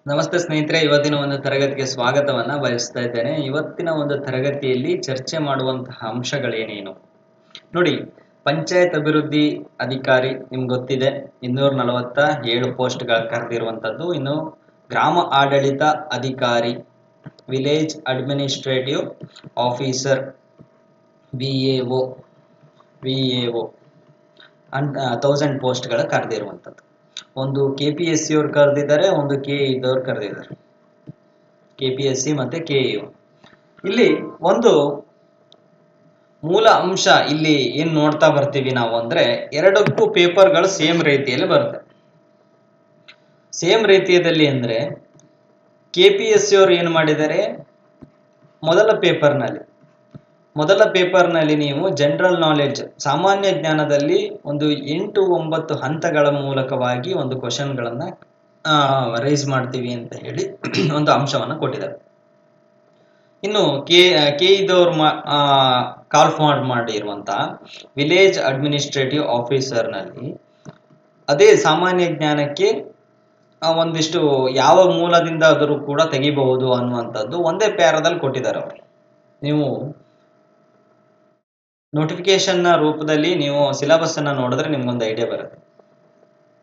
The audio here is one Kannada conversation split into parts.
ನಮಸ್ತೆ ಸ್ನೇಹಿತರೆ, ಇವತ್ತಿನ ಒಂದು ತರಗತಿಗೆ ಸ್ವಾಗತವನ್ನ ಬಯಸ್ತಾ ಇದ್ದೇನೆ. ಇವತ್ತಿನ ಒಂದು ತರಗತಿಯಲ್ಲಿ ಚರ್ಚೆ ಮಾಡುವಂತಹ ಅಂಶಗಳೇನೇನು ನೋಡಿ. ಪಂಚಾಯತ್ ಅಭಿವೃದ್ಧಿ ಅಧಿಕಾರಿ ನಿಮ್ಗೆ ಗೊತ್ತಿದೆ, 247 ಪೋಸ್ಟ್ಗಳು ಕರೆದಿರುವಂತದ್ದು. ಇನ್ನು ಗ್ರಾಮ ಆಡಳಿತ ಅಧಿಕಾರಿ, ವಿಲೇಜ್ ಅಡ್ಮಿನಿಸ್ಟ್ರೇಟಿವ್ ಆಫೀಸರ್, ವಿಎಒ 1000 ಪೋಸ್ಟ್ಗಳು ಕರೆದಿರುವಂತದ್ದು. ಒಂದು KPSC ಅವ್ರು ಕರೆದಿದ್ದಾರೆ, ಒಂದು KE ಇದ್ದವ್ರು ಕರೆದಿದ್ದಾರೆ. KPSC ಮತ್ತೆ KE. ಇಲ್ಲಿ ಒಂದು ಮೂಲ ಅಂಶ ಇಲ್ಲಿ ಏನ್ ನೋಡ್ತಾ ಬರ್ತೀವಿ ನಾವು ಅಂದ್ರೆ, ಎರಡಕ್ಕೂ ಪೇಪರ್ಗಳು ಸೇಮ್ ರೀತಿಯಲ್ಲಿ ಬರುತ್ತೆ. ಸೇಮ್ ರೀತಿಯಲ್ಲಿ ಅಂದ್ರೆ KPSC ಅವರು ಏನು ಮಾಡಿದ್ದಾರೆ, ಮೊದಲ ಪೇಪರ್ನಲ್ಲಿ ನೀವು ಜನರಲ್ ನಾಲೆಡ್ಜ್, ಸಾಮಾನ್ಯ ಜ್ಞಾನದಲ್ಲಿ ಒಂದು 8-9 ಹಂತಗಳ ಮೂಲಕವಾಗಿ ಒಂದು ಕ್ವಶನ್ಗಳನ್ನ ರೈಸ್ ಮಾಡ್ತೀವಿ ಅಂತ ಹೇಳಿ ಒಂದು ಅಂಶವನ್ನ ಕೊಟ್ಟಿದ್ದಾರೆ. ಇನ್ನು KE ಕಾಲ್ ಫಾರ್ವರ್ಡ್ ಮಾಡಿರುವಂತಹ ವಿಲೇಜ್ ಅಡ್ಮಿನಿಸ್ಟ್ರೇಟಿವ್ ಆಫೀಸರ್ ನಲ್ಲಿ ಅದೇ ಸಾಮಾನ್ಯ ಜ್ಞಾನಕ್ಕೆ ಒಂದಿಷ್ಟು ಯಾವ ಮೂಲದಿಂದ ಆದರೂ ಕೂಡ ತೆಗಿಬಹುದು ಅನ್ನುವಂಥದ್ದು ಒಂದೇ ಪ್ಯಾರಾದಲ್ಲಿ ಕೊಟ್ಟಿದ್ದಾರೆ ಅವರು. ನೀವು ನೋಟಿಫಿಕೇಶನ್ ನ ರೂಪದಲ್ಲಿ ನೀವು ಸಿಲೆಬಸ್ ಅನ್ನ ನೋಡಿದ್ರೆ ನಿಮ್ಗೊಂದು ಐಡಿಯಾ ಬರುತ್ತೆ.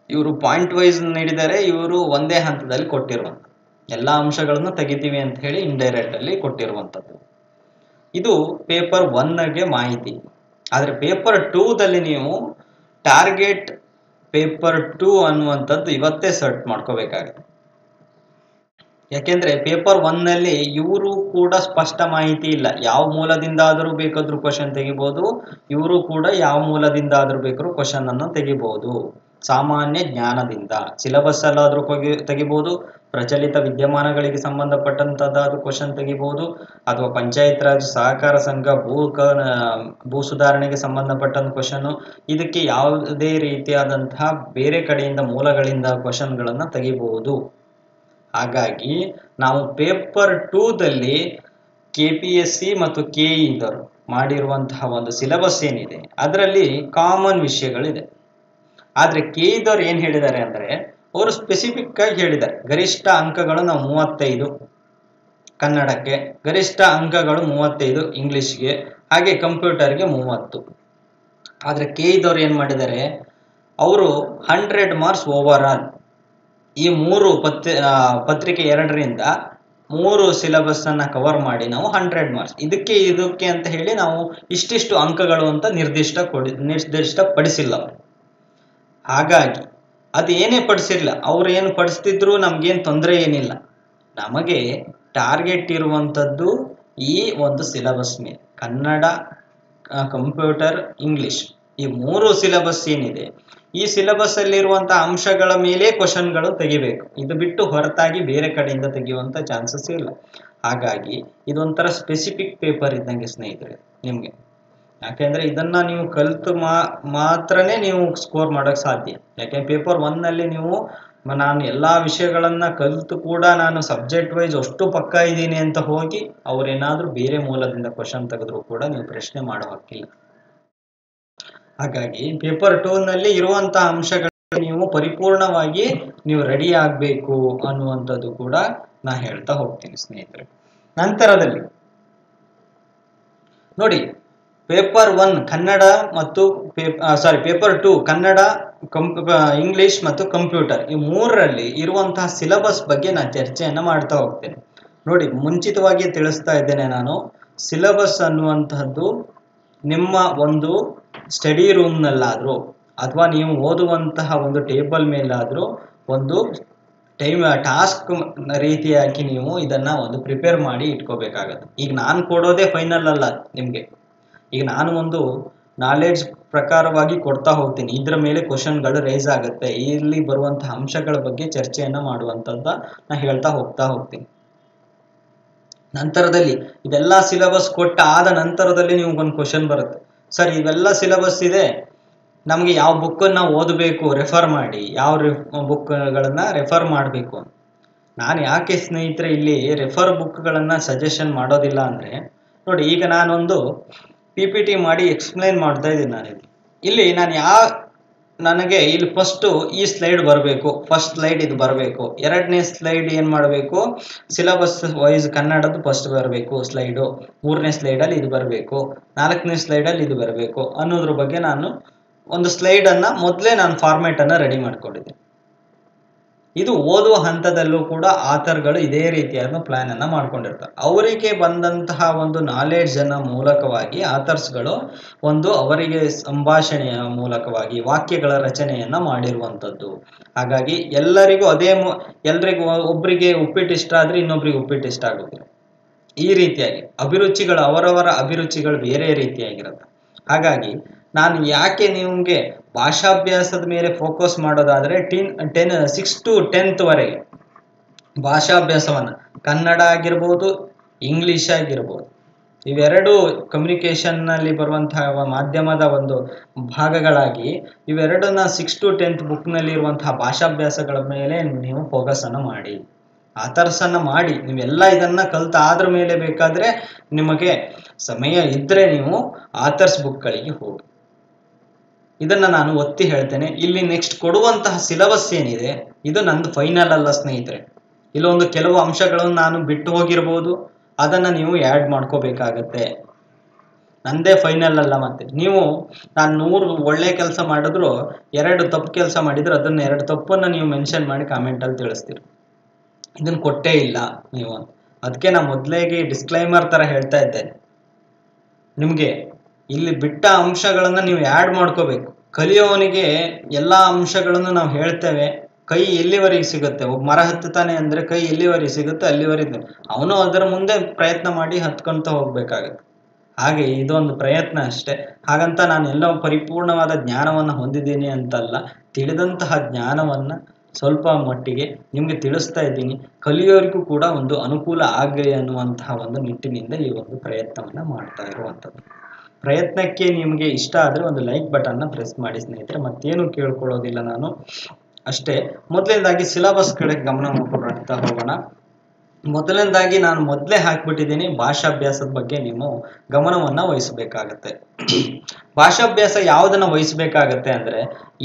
ಇವರು ಪಾಯಿಂಟ್ ವೈಸ್ ನೀಡಿದ್ದಾರೆ, ಇವರು ಒಂದೇ ಹಂತದಲ್ಲಿ ಕೊಟ್ಟಿರುವಂತ ಎಲ್ಲಾ ಅಂಶಗಳನ್ನು ತೆಗಿತೀವಿ ಅಂತ ಹೇಳಿ ಇಂಡೈರೆಕ್ಟ್ ಅಲ್ಲಿ ಕೊಟ್ಟಿರುವಂತದ್ದು. ಇದು ಪೇಪರ್ 1ಗೆ ಮಾಹಿತಿ. ಆದ್ರೆ ಪೇಪರ್ 2ದಲ್ಲಿ ನೀವು ಟಾರ್ಗೆಟ್ ಪೇಪರ್ 2 ಅನ್ನುವಂಥದ್ದು ಇವತ್ತೇ ಸರ್ಚ್ ಮಾಡ್ಕೋಬೇಕಾಗುತ್ತೆ. ಯಾಕೆಂದ್ರೆ ಪೇಪರ್ 1ನಲ್ಲಿ ಇವರು ಕೂಡ ಸ್ಪಷ್ಟ ಮಾಹಿತಿ ಇಲ್ಲ. ಯಾವ ಮೂಲದಿಂದ ಆದರೂ ಬೇಕಾದ್ರೂ ಕ್ವಶನ್ ತೆಗಿಬಹುದು, ಇವರು ಕೂಡ ಯಾವ ಮೂಲದಿಂದ ಆದ್ರೂ ಬೇಕಾದ್ರೂ ಕ್ವಶನ್ ಅನ್ನು ತೆಗಿಬಹುದು. ಸಾಮಾನ್ಯ ಜ್ಞಾನದಿಂದ ಸಿಲೆಬಸ್ ಅಲ್ಲಾದ್ರೂ ತೆಗಿಬಹುದು, ಪ್ರಚಲಿತ ವಿದ್ಯಮಾನಗಳಿಗೆ ಸಂಬಂಧಪಟ್ಟಂತದ್ದಾದ್ರೂ ಕ್ವಶನ್ ತೆಗಿಬಹುದು, ಅಥವಾ ಪಂಚಾಯತ್ ರಾಜ್ ಸಹಕಾರ ಸಂಘ ಭೂ ಸುಧಾರಣೆಗೆ ಸಂಬಂಧಪಟ್ಟಂತ ಕ್ವಶನ್. ಇದಕ್ಕೆ ಯಾವುದೇ ರೀತಿಯಾದಂತಹ ಬೇರೆ ಕಡೆಯಿಂದ ಮೂಲಗಳಿಂದ ಕ್ವಶನ್ಗಳನ್ನ ತೆಗಿಬಹುದು. ಹಾಗಾಗಿ ನಾವು ಪೇಪರ್ 2ದಲ್ಲಿ KPSC ಮತ್ತು KE ಇದ್ದರು ಮಾಡಿರುವಂತಹ ಒಂದು ಸಿಲೆಬಸ್ ಏನಿದೆ ಅದರಲ್ಲಿ ಕಾಮನ್ ವಿಷಯಗಳಿದೆ. ಆದ್ರೆ KE ಇದ್ದವ್ರು ಏನ್ ಹೇಳಿದ್ದಾರೆ ಅಂದ್ರೆ, ಅವರು ಸ್ಪೆಸಿಫಿಕ್ ಆಗಿ ಹೇಳಿದ್ದಾರೆ, ಗರಿಷ್ಠ ಅಂಕಗಳು ನಾವು 35 ಕನ್ನಡಕ್ಕೆ, ಗರಿಷ್ಠ ಅಂಕಗಳು 35 ಇಂಗ್ಲಿಷ್ಗೆ, ಹಾಗೆ ಕಂಪ್ಯೂಟರ್ಗೆ 30. ಆದ್ರೆ KE ಇದ್ದವ್ರು ಏನ್ ಮಾಡಿದ್ದಾರೆ, ಅವರು 100 ಮಾರ್ಕ್ಸ್ ಓವರ್ ಆಲ್ ಈ ಪತ್ರಿಕೆ 2ರಿಂದ 3 ಸಿಲೆಬಸ್ ಅನ್ನ ಕವರ್ ಮಾಡಿ ನಾವು 100 ಮಾರ್ಕ್ಸ್ ಇದಕ್ಕೆ ಅಂತ ಹೇಳಿ ನಾವು ಇಷ್ಟಿಷ್ಟು ಅಂಕಗಳು ಅಂತ ನಿರ್ದಿಷ್ಟ ಪಡಿಸಿಲ್ಲ ಅವರು. ಹಾಗಾಗಿ ಅದು ಏನೇ ಪಡಿಸಿಲ್ಲ, ಅವ್ರು ಏನು ಪಡಿಸ್ತಿದ್ರು ನಮ್ಗೇನು ತೊಂದರೆ ಏನಿಲ್ಲ. ನಮಗೆ ಟಾರ್ಗೆಟ್ ಇರುವಂತದ್ದು ಈ ಒಂದು ಸಿಲೆಬಸ್ ಮೇಲೆ, ಕನ್ನಡ, ಕಂಪ್ಯೂಟರ್, ಇಂಗ್ಲಿಷ್, ಈ 3 ಸಿಲೆಬಸ್ ಏನಿದೆ ಈ ಸಿಲೆಬಸ್ ಅಲ್ಲಿರುವಂತಹ ಅಂಶಗಳ ಮೇಲೆ ಕ್ವಶನ್ಗಳು ತೆಗಿಬೇಕು. ಇದು ಬಿಟ್ಟು ಹೊರತಾಗಿ ಬೇರೆ ಕಡೆಯಿಂದ ತೆಗೆಯುವಂತ ಚಾನ್ಸಸ್ ಇಲ್ಲ. ಹಾಗಾಗಿ ಇದೊಂಥರ ಸ್ಪೆಸಿಫಿಕ್ ಪೇಪರ್ ಇದ್ದಂಗೆ ಸ್ನೇಹಿತರೆ ನಿಮ್ಗೆ. ಯಾಕೆಂದ್ರೆ ಇದನ್ನ ನೀವು ಕಲಿತು ಮಾತ್ರನೇ ನೀವು ಸ್ಕೋರ್ ಮಾಡಕ್ ಸಾಧ್ಯ. ಯಾಕೆ ಪೇಪರ್ 1ನಲ್ಲಿ ನಾನು ಎಲ್ಲಾ ವಿಷಯಗಳನ್ನ ಕಲಿತು ಕೂಡ ನಾನು ಸಬ್ಜೆಕ್ಟ್ ವೈಸ್ ಅಷ್ಟು ಪಕ್ಕ ಇದ್ದೀನಿ ಅಂತ ಹೋಗಿ ಅವ್ರೇನಾದ್ರೂ ಬೇರೆ ಮೂಲದಿಂದ ಕ್ವಶನ್ ತೆಗೆದ್ರು ಕೂಡ ನೀವು ಪ್ರಶ್ನೆ ಮಾಡೋ ಹಕ್ಕಿಲ್ಲ. ಹಾಗಾಗಿ ಪೇಪರ್ 2ನಲ್ಲಿ ಇರುವಂತಹ ಅಂಶಗಳು ನೀವು ಪರಿಪೂರ್ಣವಾಗಿ ನೀವು ರೆಡಿ ಆಗ್ಬೇಕು ಅನ್ನುವಂಥದ್ದು ಕೂಡ ನಾ ಹೇಳ್ತಾ ಹೋಗ್ತೀನಿ ಸ್ನೇಹಿತರೆ. ನಂತರದಲ್ಲಿ ನೋಡಿ, ಪೇಪರ್ 1 ಕನ್ನಡ ಮತ್ತು ಪೇಪರ್ 2 ಕನ್ನಡ, ಇಂಗ್ಲಿಷ್ ಮತ್ತು ಕಂಪ್ಯೂಟರ್, ಈ 3ರಲ್ಲಿ ಇರುವಂತಹ ಸಿಲೆಬಸ್ ಬಗ್ಗೆ ನಾನು ಚರ್ಚೆಯನ್ನ ಮಾಡ್ತಾ ಹೋಗ್ತೇನೆ. ನೋಡಿ, ಮುಂಚಿತವಾಗಿ ತಿಳಿಸ್ತಾ ಇದ್ದೇನೆ ನಾನು, ಸಿಲೆಬಸ್ ಅನ್ನುವಂತಹದ್ದು ನಿಮ್ಮ ಒಂದು ಸ್ಟಡಿ ರೂಮ್ ನಲ್ಲಾದ್ರೂ ಅಥವಾ ನೀವು ಓದುವಂತಹ ಒಂದು ಟೇಬಲ್ ಮೇಲಾದ್ರೂ ಒಂದು ಟಾಸ್ಕ್ ರೀತಿಯಾಗಿ ನೀವು ಇದನ್ನ ಒಂದು ಪ್ರಿಪೇರ್ ಮಾಡಿ ಇಟ್ಕೋಬೇಕಾಗತ್ತೆ. ಈಗ ನಾನು ಕೊಡೋದೇ ಫೈನಲ್ ಅಲ್ಲ ನಿಮ್ಗೆ. ಈಗ ನಾನು ಒಂದು ನಾಲೆಡ್ಜ್ ಪ್ರಕಾರವಾಗಿ ಕೊಡ್ತಾ ಹೋಗ್ತೀನಿ, ಇದ್ರ ಮೇಲೆ ಕ್ವಶನ್ಗಳು ರೈಸ್ ಆಗುತ್ತೆ, ಇಲ್ಲಿ ಬರುವಂತಹ ಅಂಶಗಳ ಬಗ್ಗೆ ಚರ್ಚೆಯನ್ನ ಮಾಡುವಂತದ್ದ ನಾ ಹೇಳ್ತಾ ಹೋಗ್ತೀನಿ. ನಂತರದಲ್ಲಿ ಇದೆಲ್ಲ ಸಿಲೆಬಸ್ ಕೊಟ್ಟ ಆದ ನಂತರದಲ್ಲಿ ನಿಮ್ಗೊಂದು ಕ್ವಶನ್ ಬರುತ್ತೆ, ಸರ್ ಇವೆಲ್ಲ ಸಿಲೆಬಸ್ ಇದೆ, ನಮಗೆ ಯಾವ ಬುಕ್ ನಾವು ಓದಬೇಕು, ರೆಫರ್ ಮಾಡಿ, ಯಾವ ಬುಕ್ಗಳನ್ನ ರೆಫರ್ ಮಾಡಬೇಕು. ನಾನು ಯಾಕೆ ಸ್ನೇಹಿತರೆ ಇಲ್ಲಿ ರೆಫರ್ ಬುಕ್ಗಳನ್ನ ಸಜೆಷನ್ ಮಾಡೋದಿಲ್ಲ ಅಂದ್ರೆ, ನೋಡಿ ಈಗ ನಾನೊಂದು PPT ಮಾಡಿ ಎಕ್ಸ್ಪ್ಲೈನ್ ಮಾಡ್ತಾ ಇದ್ದೀನಿ. ಇಲ್ಲಿ ನಾನು ಯಾವ ನನಗೆ ಇಲ್ಲಿ ಫಸ್ಟ್ ಈ ಸ್ಲೈಡ್ ಬರಬೇಕು, ಫಸ್ಟ್ ಸ್ಲೈಡ್ ಇದು ಬರಬೇಕು, ಎರಡನೇ ಸ್ಲೈಡ್ ಏನ್ ಮಾಡಬೇಕು, ಸಿಲೆಬಸ್ ವೈಸ್ ಕನ್ನಡದ್ದು ಫಸ್ಟ್ ಬರಬೇಕು ಸ್ಲೈಡು, ಮೂರನೇ ಸ್ಲೈಡಲ್ಲಿ ಇದು ಬರಬೇಕು, ನಾಲ್ಕನೇ ಸ್ಲೈಡಲ್ಲಿ ಇದು ಬರಬೇಕು ಅನ್ನೋದ್ರ ಬಗ್ಗೆ ನಾನು ಒಂದು ಸ್ಲೈಡ್ ಅನ್ನ ಮೊದಲೇ ನಾನು ಫಾರ್ಮ್ಯಾಟ್ ಅನ್ನ ರೆಡಿ ಮಾಡ್ಕೊಂಡಿದ್ದೆ. ಇದು ಓದುವ ಹಂತದಲ್ಲೂ ಕೂಡ ಆಥರ್ಗಳು ಇದೇ ರೀತಿಯಾದ ಪ್ಲಾನ್ ಅನ್ನ ಮಾಡ್ಕೊಂಡಿರ್ತಾರೆ. ಅವರಿಗೆ ಬಂದಂತಹ ಒಂದು ನಾಲೆಡ್ಜ್ ಅನ್ನ ಮೂಲಕವಾಗಿ ಆಥರ್ಸ್ಗಳು ಒಂದು ಅವರಿಗೆ ಸಂಭಾಷಣೆಯ ಮೂಲಕವಾಗಿ ವಾಕ್ಯಗಳ ರಚನೆಯನ್ನ ಮಾಡಿರುವಂತದ್ದು. ಹಾಗಾಗಿ ಎಲ್ಲರಿಗೂ ಎಲ್ರಿಗೂ ಒಬ್ಬರಿಗೆ ಉಪ್ಪಿಟ್ಟು ಇಷ್ಟ ಆದ್ರೆ ಇನ್ನೊಬ್ರಿಗೆ ಉಪ್ಪಿಟ್ಟು ಇಷ್ಟ ಆಗುದಿಲ್ಲ. ಈ ರೀತಿಯಾಗಿ ಅಭಿರುಚಿಗಳು ಅವರವರ ಅಭಿರುಚಿಗಳು ಬೇರೆ ರೀತಿಯಾಗಿರುತ್ತೆ. ಹಾಗಾಗಿ ನಾನು ಯಾಕೆ ನಿಮಗೆ ಭಾಷಾಭ್ಯಾಸದ ಮೇಲೆ ಫೋಕಸ್ ಮಾಡೋದಾದ್ರೆ 6 to 10th ವರೆಗೆ ಭಾಷಾಭ್ಯಾಸವನ್ನ ಕನ್ನಡ ಆಗಿರ್ಬೋದು, ಇಂಗ್ಲಿಷ್ ಆಗಿರ್ಬೋದು, ಇವೆರಡು ಕಮ್ಯುನಿಕೇಶನ್ ನಲ್ಲಿ ಬರುವಂತಹ ಮಾಧ್ಯಮದ ಒಂದು ಭಾಗಗಳಾಗಿ ಇವೆರಡನ್ನ 6 to 10th ಬುಕ್ ನಲ್ಲಿ ಇರುವಂತಹ ಭಾಷಾಭ್ಯಾಸಗಳ ಮೇಲೆ ನೀವು ಫೋಕಸ್ ಅನ್ನ ಮಾಡಿ, ಆಥರ್ಸ್ ಅನ್ನ ಮಾಡಿ. ನೀವೆಲ್ಲ ಇದನ್ನ ಕಲ್ತಾದ್ರ ಮೇಲೆ ಬೇಕಾದ್ರೆ ನಿಮಗೆ ಸಮಯ ಇದ್ರೆ ನೀವು ಆಥರ್ಸ್ ಬುಕ್ ಗಳಿಗೆ ಹೋಗಿ. ಇದನ್ನ ನಾನು ಒತ್ತಿ ಹೇಳ್ತೇನೆ. ಇಲ್ಲಿ ನೆಕ್ಸ್ಟ್ ಕೊಡುವಂತಹ ಸಿಲೆಬಸ್ ಏನಿದೆ ಇದು ನಂದು ಫೈನಲ್ ಅಲ್ಲ ಸ್ನೇಹಿತರೆ. ಇಲ್ಲೊಂದು ಕೆಲವು ಅಂಶಗಳನ್ನು ನಾನು ಬಿಟ್ಟು ಹೋಗಿರ್ಬೋದು, ಅದನ್ನ ನೀವು ಆ್ಯಡ್ ಮಾಡ್ಕೋಬೇಕಾಗತ್ತೆ. ನಂದೇ ಫೈನಲ್ ಅಲ್ಲ. ಮತ್ತೆ ನೀವು ನಾನು 100 ಒಳ್ಳೆ ಕೆಲಸ ಮಾಡಿದ್ರು 2 ತಪ್ಪು ಕೆಲಸ ಮಾಡಿದ್ರೆ ಅದನ್ನ 2 ತಪ್ಪನ್ನ ನೀವು ಮೆನ್ಷನ್ ಮಾಡಿ ಕಾಮೆಂಟ್ ಅಲ್ಲಿ ತಿಳಿಸ್ತೀರಿ, ಇದನ್ನ ಕೊಟ್ಟೇ ಇಲ್ಲ ನೀವು ಅಂತ. ಅದಕ್ಕೆ ನಾ ಮೊದಲೇಗೆ ಡಿಸ್ಕ್ಲೈಮರ್ ತರ ಹೇಳ್ತಾ ಇದ್ದೇನೆ, ನಿಮ್ಗೆ ಇಲ್ಲಿ ಬಿಟ್ಟ ಅಂಶಗಳನ್ನ ನೀವು ಆ್ಯಡ್ ಮಾಡ್ಕೋಬೇಕು. ಕಲಿಯೋವನಿಗೆ ಎಲ್ಲಾ ಅಂಶಗಳನ್ನು ನಾವು ಹೇಳ್ತೇವೆ, ಕೈ ಎಲ್ಲಿವರೆಗೆ ಸಿಗುತ್ತೆ, ಒಬ್ಬ ಮರ ಹತ್ತುತ್ತಾನೆ ಅಂದ್ರೆ ಕೈ ಎಲ್ಲಿವರೆಗೆ ಸಿಗುತ್ತೆ ಅಲ್ಲಿವರೆಗೆ ಅವನು ಅದರ ಮುಂದೆ ಪ್ರಯತ್ನ ಮಾಡಿ ಹತ್ಕೊಂತ ಹೋಗ್ಬೇಕಾಗತ್ತೆ. ಹಾಗೆ ಇದೊಂದು ಪ್ರಯತ್ನ ಅಷ್ಟೇ. ಹಾಗಂತ ನಾನು ಎಲ್ಲ ಪರಿಪೂರ್ಣವಾದ ಜ್ಞಾನವನ್ನ ಹೊಂದಿದ್ದೀನಿ ಅಂತಲ್ಲ, ತಿಳಿದಂತಹ ಜ್ಞಾನವನ್ನ ಸ್ವಲ್ಪ ಮಟ್ಟಿಗೆ ನಿಮ್ಗೆ ತಿಳಿಸ್ತಾ ಇದ್ದೀನಿ. ಕಲಿಯೋರಿಗೂ ಕೂಡ ಒಂದು ಅನುಕೂಲ ಆಗಲಿ ಅನ್ನುವಂತಹ ಒಂದು ನಿಟ್ಟಿನಿಂದ ಈ ಒಂದು ಪ್ರಯತ್ನವನ್ನ ಮಾಡ್ತಾ ಇರುವಂಥದ್ದು. ಪ್ರಯತ್ನಕ್ಕೆ ನಿಮಗೆ ಇಷ್ಟ ಆದ್ರೆ ಒಂದು ಲೈಕ್ ಬಟನ್ನ ಪ್ರೆಸ್ ಮಾಡಿ ಸ್ನೇಹಿತರೆ, ಮತ್ತೇನು ಕೇಳ್ಕೊಳ್ಳೋದಿಲ್ಲ ನಾನು ಅಷ್ಟೇ. ಮೊದಲನೇದಾಗಿ ಸಿಲೆಬಸ್ ಕಡೆ ಗಮನ ಕೊಡ್ತಾ ಹೋಗೋಣ. ಮೊದಲನೇದಾಗಿ ನಾನು ಮೊದಲೇ ಹಾಕ್ಬಿಟ್ಟಿದ್ದೀನಿ, ಭಾಷಾಭ್ಯಾಸದ ಬಗ್ಗೆ ನೀವು ಗಮನವನ್ನ ವಹಿಸಬೇಕಾಗತ್ತೆ. ಭಾಷಾಭ್ಯಾಸ ಯಾವುದನ್ನ ವಹಿಸಬೇಕಾಗತ್ತೆ ಅಂದ್ರೆ,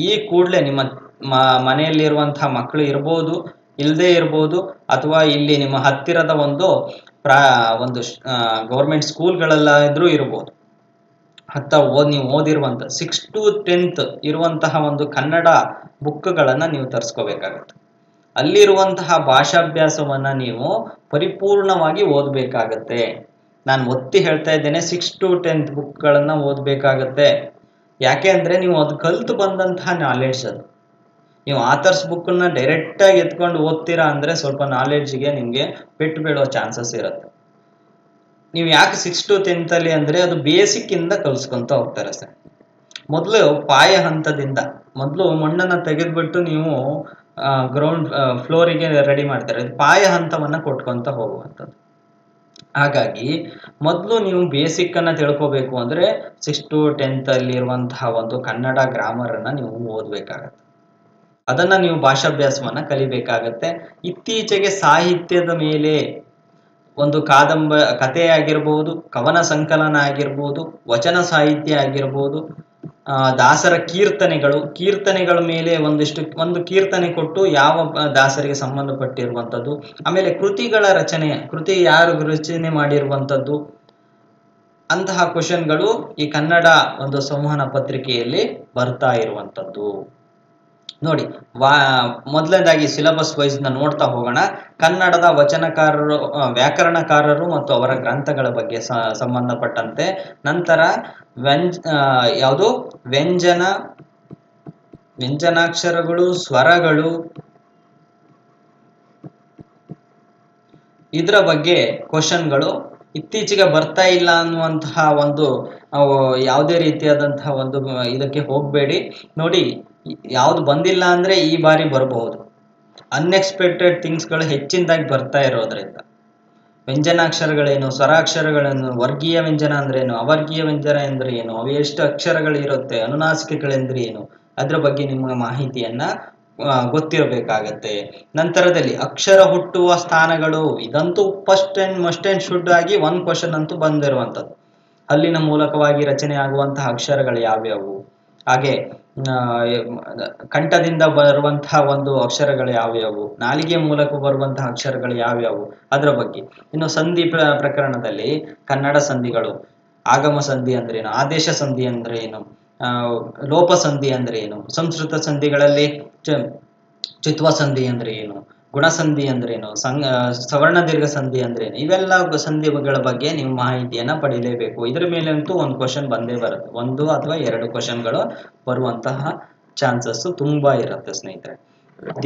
ಈ ಕೂಡಲೇ ನಿಮ್ಮ ಮನೆಯಲ್ಲಿರುವಂತಹ ಮಕ್ಕಳು ಇರ್ಬೋದು, ಇಲ್ಲದೆ ಇರ್ಬೋದು, ಅಥವಾ ಇಲ್ಲಿ ನಿಮ್ಮ ಹತ್ತಿರದ ಒಂದು ಗೌರ್ಮೆಂಟ್ ಸ್ಕೂಲ್ಗಳೆಲ್ಲಾದ್ರೂ ಇರ್ಬೋದು, ನೀವು ಓದಿರುವಂತ 6 to 10th ಇರುವಂತಹ ಒಂದು ಕನ್ನಡ ಬುಕ್ಗಳನ್ನ ನೀವು ತರಿಸ್ಕೋಬೇಕಾಗತ್ತೆ. ಅಲ್ಲಿರುವಂತಹ ಭಾಷಾಭ್ಯಾಸವನ್ನ ನೀವು ಪರಿಪೂರ್ಣವಾಗಿ ಓದಬೇಕಾಗತ್ತೆ. ನಾನು ಒತ್ತಿ ಹೇಳ್ತಾ ಇದ್ದೇನೆ, 6 to 10th ಬುಕ್ಗಳನ್ನ ಓದಬೇಕಾಗತ್ತೆ. ಯಾಕೆ ಅಂದ್ರೆ ನೀವು ಅದು ಕಲ್ತು ಬಂದಂತಹ ನಾಲೆಡ್ಜ್ ಅದು. ನೀವು ಆಥರ್ಸ್ ಬುಕ್ನ ಡೈರೆಕ್ಟ್ ಆಗಿ ಎತ್ಕೊಂಡು ಓದ್ತೀರಾ ಅಂದ್ರೆ ಸ್ವಲ್ಪ ನಾಲೆಡ್ಜ್ಗೆ ನಿಮ್ಗೆ ಪೆಟ್ಟು ಬೀಳೋ ಚಾನ್ಸಸ್ ಇರುತ್ತೆ. ನೀವು ಯಾಕೆ 6 to 10th ಅಲ್ಲಿ ಅಂದ್ರೆ ಅದು ಬೇಸಿಕ್ ಇಂದ ಕಲ್ಸ್ಕೊಂತ ಹೋಗ್ತಾರೆ ಸರ್. ಮೊದಲು ಪಾಯ ಹಂತದಿಂದ ಮೊದಲು ಮಣ್ಣನ್ನ ತೆಗೆದ್ಬಿಟ್ಟು ನೀವು ಗ್ರೌಂಡ್ ಫ್ಲೋರಿಗೆ ರೆಡಿ ಮಾಡ್ತಾರೆ, ಪಾಯ ಹಂತವನ್ನ ಕೊಟ್ಕೊಂತ ಹೋಗುವಂಥದ್ದು. ಹಾಗಾಗಿ ಮೊದಲು ನೀವು ಬೇಸಿಕ್ ಅನ್ನ ತಿಳ್ಕೋಬೇಕು ಅಂದ್ರೆ 6 to 10th ಅಲ್ಲಿ ಇರುವಂತಹ ಒಂದು ಕನ್ನಡ ಗ್ರಾಮರ್ ಅನ್ನ ನೀವು ಓದ್ಬೇಕಾಗತ್ತೆ. ಅದನ್ನ ನೀವು ಭಾಷಾಭ್ಯಾಸವನ್ನ ಕಲಿಬೇಕಾಗತ್ತೆ. ಇತ್ತೀಚೆಗೆ ಸಾಹಿತ್ಯದ ಮೇಲೆ ಒಂದು ಕಥೆ ಆಗಿರ್ಬೋದು, ಕವನ ಸಂಕಲನ ಆಗಿರ್ಬೋದು, ವಚನ ಸಾಹಿತ್ಯ ಆಗಿರ್ಬೋದು, ದಾಸರ ಕೀರ್ತನೆಗಳ ಮೇಲೆ ಒಂದು ಕೀರ್ತನೆ ಕೊಟ್ಟು ಯಾವ ದಾಸರಿಗೆ ಸಂಬಂಧಪಟ್ಟಿರುವಂಥದ್ದು, ಆಮೇಲೆ ಕೃತಿ ಯಾರು ರಚನೆ ಮಾಡಿರುವಂಥದ್ದು, ಅಂತಹ ಕ್ವಶನ್ಗಳು ಈ ಕನ್ನಡ ಒಂದು ಸಂವಹನ ಪತ್ರಿಕೆಯಲ್ಲಿ ಬರ್ತಾ ಇರುವಂಥದ್ದು. ನೋಡಿ, ಮೊದಲನೇದಾಗಿ ಸಿಲೆಬಸ್ ವೈಸ್ ನೋಡ್ತಾ ಹೋಗೋಣ. ಕನ್ನಡದ ವಚನಕಾರರು, ವ್ಯಾಕರಣಕಾರರು ಮತ್ತು ಅವರ ಗ್ರಂಥಗಳ ಬಗ್ಗೆ ಸಂಬಂಧಪಟ್ಟಂತೆ, ನಂತರ ವ್ಯಂಜನಾಕ್ಷರಗಳು, ಸ್ವರಗಳು, ಇದರ ಬಗ್ಗೆ ಕ್ವಶನ್ಗಳು ಇತ್ತೀಚೆಗೆ ಬರ್ತಾ ಇಲ್ಲ ಅನ್ನುವಂತಹ ಒಂದು ಯಾವುದೇ ರೀತಿಯಾದಂತಹ ಒಂದು ಇದಕ್ಕೆ ಹೋಗಬೇಡಿ. ನೋಡಿ, ಯಾವ್ದು ಬಂದಿಲ್ಲ ಅಂದ್ರೆ ಈ ಬಾರಿ ಬರಬಹುದು. ಅನ್ಎಕ್ಸ್ಪೆಕ್ಟೆಡ್ ಥಿಂಗ್ಸ್ಗಳು ಹೆಚ್ಚಿನದಾಗಿ ಬರ್ತಾ ಇರೋದ್ರಿಂದ ವ್ಯಂಜನಾಕ್ಷರಗಳೇನು, ಸ್ವರಾಕ್ಷರಗಳೇನು, ವರ್ಗೀಯ ವ್ಯಂಜನ ಅಂದ್ರೆ ಏನು, ಅವರ್ಗೀಯ ವ್ಯಂಜನ ಅಂದ್ರೆ ಏನು, ಅವು ಎಷ್ಟು ಅಕ್ಷರಗಳಿರುತ್ತೆ, ಅನುನಾಸಿಕೆಗಳೆಂದ್ರೆ ಏನು, ಅದ್ರ ಬಗ್ಗೆ ನಿಮ್ಮ ಮಾಹಿತಿಯನ್ನ ಗೊತ್ತಿರಬೇಕಾಗತ್ತೆ. ನಂತರದಲ್ಲಿ ಅಕ್ಷರ ಹುಟ್ಟುವ ಸ್ಥಾನಗಳು, ಇದಂತೂ first and must and should ಆಗಿ ಒಂದು ಕ್ವಶನ್ ಅಂತೂ ಬಂದಿರುವಂಥದ್ದು. ಹಲ್ಲಿನ ಮೂಲಕವಾಗಿ ರಚನೆ ಆಗುವಂತಹ ಅಕ್ಷರಗಳು ಯಾವ್ಯಾವು, ಹಾಗೆ ಆ, ಕಂಠದಿಂದ ಬರುವಂತಹ ಒಂದು ಅಕ್ಷರಗಳು ಯಾವ್ಯಾವು, ನಾಲಿಗೆ ಮೂಲಕ ಬರುವಂತಹ ಅಕ್ಷರಗಳು ಯಾವ್ಯಾವು, ಅದರ ಬಗ್ಗೆ. ಇನ್ನು ಸಂಧಿ ಪ್ರಕರಣದಲ್ಲಿ ಕನ್ನಡ ಸಂಧಿಗಳು, ಆಗಮ ಸಂಧಿ ಅಂದ್ರೆ ಏನು, ಆದೇಶ ಸಂಧಿ ಅಂದ್ರೆ ಏನು, ಆ, ಲೋಪ ಸಂಧಿ ಅಂದ್ರೆ ಏನು, ಸಂಸ್ಕೃತ ಸಂಧಿಗಳಲ್ಲಿ ಚಿತ್ವ ಸಂಧಿ ಅಂದ್ರೆ ಏನು, ಗುಣಸಂಧಿ ಅಂದ್ರೆ ಏನು, ಸವರ್ಣ ದೀರ್ಘ ಸಂಧಿ ಅಂದ್ರೆ ಏನು, ಇವೆಲ್ಲ ಸಂಧಿಗಳ ಬಗ್ಗೆ ನೀವು ಮಾಹಿತಿಯನ್ನ ಪಡಿಲೇಬೇಕು. ಇದ್ರ ಮೇಲೆ ಅಂತೂ ಒಂದು ಕ್ವಶನ್ ಬಂದೇ ಬರುತ್ತೆ, ಒಂದು ಅಥವಾ ಎರಡು ಕ್ವಶನ್ಗಳು ಬರುವಂತಹ ಚಾನ್ಸಸ್ ತುಂಬಾ ಇರುತ್ತೆ ಸ್ನೇಹಿತರೆ.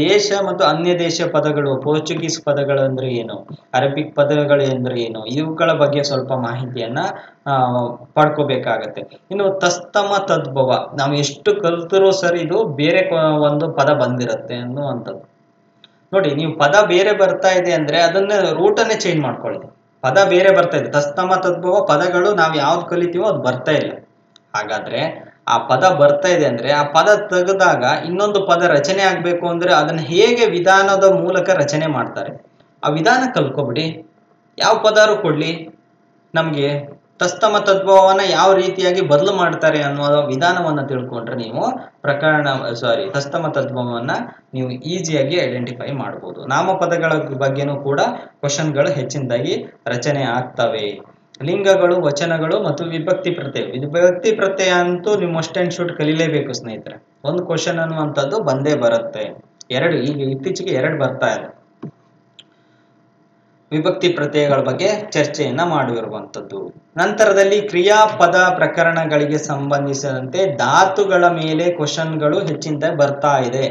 ದೇಶ ಮತ್ತು ಅನ್ಯ ದೇಶ ಪದಗಳು, ಪೋರ್ಚುಗೀಸ್ ಪದಗಳು ಅಂದ್ರೆ ಏನು, ಅರಬಿಕ್ ಪದಗಳು ಅಂದ್ರೆ ಏನು, ಇವುಗಳ ಬಗ್ಗೆ ಸ್ವಲ್ಪ ಮಾಹಿತಿಯನ್ನ ಪಡ್ಕೋಬೇಕಾಗತ್ತೆ. ಇನ್ನು ತಸ್ತಮ ತದ್ಭವ, ನಾವು ಎಷ್ಟು ಕಲ್ತರೂ ಸರಿ ಇದು ಬೇರೆ ಒಂದು ಪದ ಬಂದಿರುತ್ತೆ ಅನ್ನುವಂಥದ್ದು. ನೋಡಿ, ನೀವು ಪದ ಬೇರೆ ಬರ್ತಾ ಇದೆ ಅಂದ್ರೆ ಅದನ್ನ ರೂಟನ್ನೇ ಚೇಂಜ್ ಮಾಡ್ಕೊಳ್ಳಿ. ಪದ ಬೇರೆ ಬರ್ತಾ ಇದೆ, ತಸ್ತಮ ತದ್ಭವ ಪದಗಳು ನಾವು ಯಾವ್ದು ಕಲಿತೀವೋ ಅದು ಬರ್ತಾ ಇಲ್ಲ. ಹಾಗಾದ್ರೆ ಆ ಪದ ಬರ್ತಾ ಇದೆ ಅಂದ್ರೆ ಆ ಪದ ತೆಗೆದಾಗ ಇನ್ನೊಂದು ಪದ ರಚನೆ ಆಗ್ಬೇಕು ಅಂದ್ರೆ ಅದನ್ನ ಹೇಗೆ ವಿಧಾನದ ಮೂಲಕ ರಚನೆ ಮಾಡ್ತಾರೆ, ಆ ವಿಧಾನ ಕಲ್ತ್ಕೊಬಿಡಿ. ಯಾವ ಪದಾರು ಕೊಡ್ಲಿ ನಮ್ಗೆ, ತಸ್ತಮ ತದ್ಭವವನ್ನ ಯಾವ ರೀತಿಯಾಗಿ ಬದಲು ಮಾಡ್ತಾರೆ ಅನ್ನೋ ವಿಧಾನವನ್ನ ತಿಳ್ಕೊಂಡ್ರೆ ನೀವು ತಸ್ತಮ ತದ್ಭವವನ್ನ ನೀವು ಈಸಿಯಾಗಿ ಐಡೆಂಟಿಫೈ ಮಾಡ್ಬೋದು. ನಾಮಪದಗಳ ಬಗ್ಗೆನೂ ಕೂಡ ಕ್ವಶನ್ಗಳು ಹೆಚ್ಚಿನದಾಗಿ ರಚನೆ ಆಗ್ತವೆ. ಲಿಂಗಗಳು, ವಚನಗಳು ಮತ್ತು ವಿಭಕ್ತಿ ಪ್ರತ್ಯಯ. ವಿಭಕ್ತಿ ಪ್ರತ್ಯಯ ಅಂತೂ ನೀವು ಮಸ್ಟ್ ಅಂಡ್ ಶುಡ್ ಕಲಿಲೇಬೇಕು ಸ್ನೇಹಿತರೆ. ಒಂದು ಕ್ವಶನ್ ಅನ್ನುವಂಥದ್ದು ಬಂದೇ ಬರುತ್ತೆ. ಈಗ ಇತ್ತೀಚೆಗೆ 2 ಬರ್ತಾ ಇದೆ. ವಿಭಕ್ತಿ ಪ್ರತ್ಯಯಗಳ ಬಗ್ಗೆ ಚರ್ಚೆಯನ್ನ ಮಾಡಿರುವಂಥದ್ದು. ನಂತರದಲ್ಲಿ ಕ್ರಿಯಾಪದ ಪ್ರಕರಣಗಳಿಗೆ ಸಂಬಂಧಿಸಿದಂತೆ ಧಾತುಗಳ ಮೇಲೆ ಕ್ವಶನ್ಗಳು ಹೆಚ್ಚಿನ ಬರ್ತಾ ಇದೆ.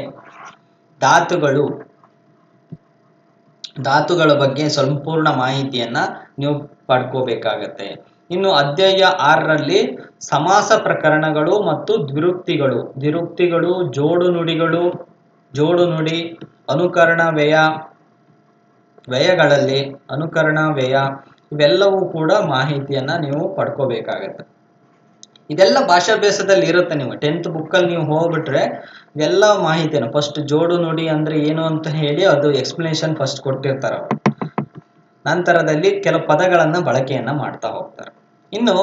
ಧಾತುಗಳ ಬಗ್ಗೆ ಸಂಪೂರ್ಣ ಮಾಹಿತಿಯನ್ನ ನೀವು ಪಡ್ಕೋಬೇಕಾಗತ್ತೆ. ಇನ್ನು ಅಧ್ಯಾಯ 6ರಲ್ಲಿ ಸಮಾಸ ಪ್ರಕರಣಗಳು ಮತ್ತು ದ್ವಿರುಕ್ತಿಗಳು, ಜೋಡು ನುಡಿ, ಅನುಕರಣ ವ್ಯಯಗಳಲ್ಲಿ ಅನುಕರಣ ವ್ಯಯ, ಇವೆಲ್ಲವೂ ಕೂಡ ಮಾಹಿತಿಯನ್ನ ನೀವು ಪಡ್ಕೋಬೇಕಾಗತ್ತೆ. ಇದೆಲ್ಲ ಭಾಷಾಭ್ಯಾಸದಲ್ಲಿ ಇರುತ್ತೆ. ನೀವು 10th ಬುಕ್ಕಲ್ಲಿ ನೀವು ಹೋಗ್ಬಿಟ್ರೆ ಇವೆಲ್ಲ ಮಾಹಿತಿಯನ್ನು ಫಸ್ಟ್ ಜೋಡು ನುಡಿ ಅಂದ್ರೆ ಏನು ಅಂತ ಹೇಳಿ ಅದು ಎಕ್ಸ್ಪ್ಲನೇಷನ್ ಫಸ್ಟ್ ಕೊಟ್ಟಿರ್ತಾರೆ ಅವರು. ನಂತರದಲ್ಲಿ ಕೆಲವು ಪದಗಳನ್ನ ಬಳಕೆಯನ್ನ ಮಾಡ್ತಾ ಹೋಗ್ತಾರೆ. ಇನ್ನು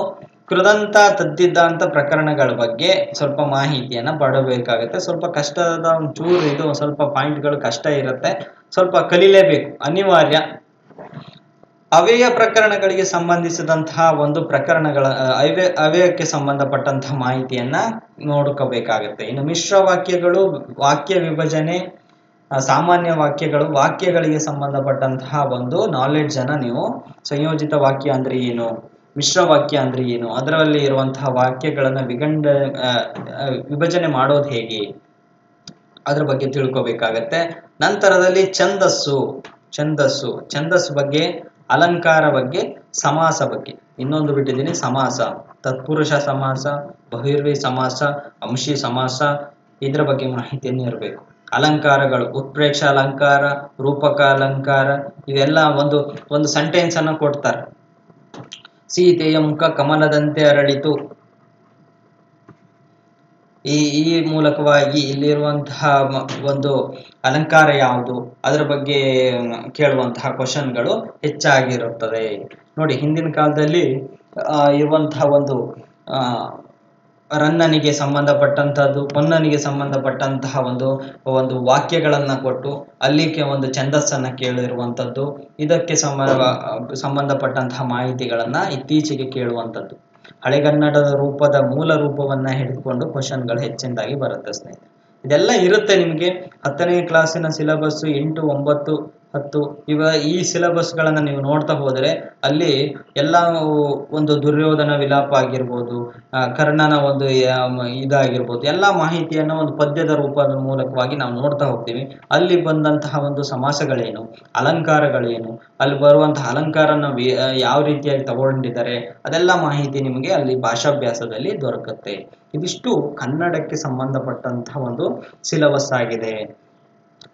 ಕೃದಂತ ತದ್ದಿದ್ದಾಂತ ಪ್ರಕರಣಗಳ ಬಗ್ಗೆ ಸ್ವಲ್ಪ ಮಾಹಿತಿಯನ್ನ ಪಡಬೇಕಾಗುತ್ತೆ. ಸ್ವಲ್ಪ ಕಷ್ಟದ ಒಂಚೂರು ಇದು, ಸ್ವಲ್ಪ ಪಾಯಿಂಟ್ಗಳು ಕಷ್ಟ ಇರುತ್ತೆ, ಸ್ವಲ್ಪ ಕಲಿಲೇಬೇಕು, ಅನಿವಾರ್ಯ. ಅವ್ಯಯ ಪ್ರಕರಣಗಳಿಗೆ ಸಂಬಂಧಿಸಿದಂತಹ ಒಂದು ಅವ್ಯಯಕ್ಕೆ ಸಂಬಂಧಪಟ್ಟಂತಹ ಮಾಹಿತಿಯನ್ನ ನೋಡ್ಕೋಬೇಕಾಗತ್ತೆ. ಇನ್ನು ಮಿಶ್ರ ವಾಕ್ಯಗಳು, ವಾಕ್ಯ ವಿಭಜನೆ, ಸಾಮಾನ್ಯ ವಾಕ್ಯಗಳು, ವಾಕ್ಯಗಳಿಗೆ ಸಂಬಂಧಪಟ್ಟಂತಹ ಒಂದು ನಾಲೆಡ್ಜ್ ಅನ್ನ ನೀವು, ಸಂಯೋಜಿತ ವಾಕ್ಯ ಅಂದ್ರೆ ಏನು, ಮಿಶ್ರ ವಾಕ್ಯ ಅಂದ್ರೆ ಏನು, ಅದರಲ್ಲಿ ಇರುವಂತಹ ವಾಕ್ಯಗಳನ್ನ ವಿಭಜನೆ ಮಾಡೋದು ಹೇಗೆ, ಅದ್ರ ಬಗ್ಗೆ ತಿಳ್ಕೊಬೇಕಾಗತ್ತೆ. ನಂತರದಲ್ಲಿ ಛಂದಸ್ಸು ಬಗ್ಗೆ, ಅಲಂಕಾರ ಬಗ್ಗೆ, ಸಮಾಸ ಬಗ್ಗೆ. ಇನ್ನೊಂದು ಬಿಟ್ಟಿದ್ದೀನಿ, ಸಮಾಸ, ತತ್ಪುರುಷ ಸಮಾಸ, ಬಹಿರ್ವಿ ಸಮಾಸ, ಅಂಶಿ ಸಮಾಸ, ಇದ್ರ ಬಗ್ಗೆ ಮಾಹಿತಿಯನ್ನು ಇರಬೇಕು. ಅಲಂಕಾರಗಳು, ಉತ್ಪ್ರೇಕ್ಷ ಅಲಂಕಾರ, ರೂಪಕ ಅಲಂಕಾರ, ಇವೆಲ್ಲ ಒಂದು ಸೆಂಟೆನ್ಸ್ ಅನ್ನ ಕೊಡ್ತಾರೆ. ಸೀತೆಯ ಮುಖ ಕಮಲದಂತೆ ಅರಳಿತು, ಈ ಮೂಲಕವಾಗಿ ಇಲ್ಲಿರುವಂತಹ ಒಂದು ಅಲಂಕಾರ ಯಾವುದು, ಅದರ ಬಗ್ಗೆ ಕೇಳುವಂತಹ ಕ್ವಶನ್ಗಳು ಹೆಚ್ಚಾಗಿರುತ್ತದೆ. ನೋಡಿ, ಹಿಂದಿನ ಕಾಲದಲ್ಲಿ ಇರುವಂತಹ ಒಂದು ರನ್ನನಿಗೆ ಸಂಬಂಧಪಟ್ಟಂತಹದ್ದು, ಪೊನ್ನನಿಗೆ ಸಂಬಂಧಪಟ್ಟಂತಹ ಒಂದು ವಾಕ್ಯಗಳನ್ನ ಕೊಟ್ಟು ಅಲ್ಲಿಗೆ ಒಂದು ಛಂದಸ್ಸನ್ನ ಕೇಳಿರುವಂಥದ್ದು, ಇದಕ್ಕೆ ಸಂಬಂಧಪಟ್ಟಂತಹ ಮಾಹಿತಿಗಳನ್ನ ಇತ್ತೀಚೆಗೆ ಕೇಳುವಂಥದ್ದು. ಹಳೆಗನ್ನಡದ ಮೂಲ ರೂಪವನ್ನ ಹಿಡಿದುಕೊಂಡು ಕ್ವಶನ್ಗಳು ಹೆಚ್ಚಿನದಾಗಿ ಬರುತ್ತೆ ಸ್ನೇಹಿತರೆ. ಇದೆಲ್ಲ ಇರುತ್ತೆ ನಿಮಗೆ 10ನೇ ಕ್ಲಾಸಿನ ಸಿಲೆಬಸ್ 8, 9, 10 ಈ ಸಿಲೆಬಸ್ಗಳನ್ನ ನೀವು ನೋಡ್ತಾ ಹೋದರೆ ಅಲ್ಲಿ ಎಲ್ಲ ಒಂದು ದುರ್ಯೋಧನ ವಿಲಾಪ ಆಗಿರ್ಬೋದು, ಕರ್ಣನ ಒಂದು ಇದಾಗಿರ್ಬೋದು, ಎಲ್ಲ ಮಾಹಿತಿಯನ್ನ ಒಂದು ಪದ್ಯದ ರೂಪದ ಮೂಲಕವಾಗಿ ನಾವು ನೋಡ್ತಾ ಹೋಗ್ತೀವಿ. ಅಲ್ಲಿ ಬಂದಂತಹ ಒಂದು ಸಮಾಸಗಳೇನು, ಅಲಂಕಾರಗಳೇನು, ಅಲ್ಲಿ ಬರುವಂತಹ ಅಲಂಕಾರನ ಯಾವ ರೀತಿಯಾಗಿ ತಗೊಂಡಿದ್ದಾರೆ, ಅದೆಲ್ಲ ಮಾಹಿತಿ ನಿಮಗೆ ಅಲ್ಲಿ ಭಾಷಾಭ್ಯಾಸದಲ್ಲಿ ದೊರಕುತ್ತೆ. ಇದಿಷ್ಟು ಕನ್ನಡಕ್ಕೆ ಸಂಬಂಧಪಟ್ಟಂತಹ ಒಂದು ಸಿಲೆಬಸ್ ಆಗಿದೆ.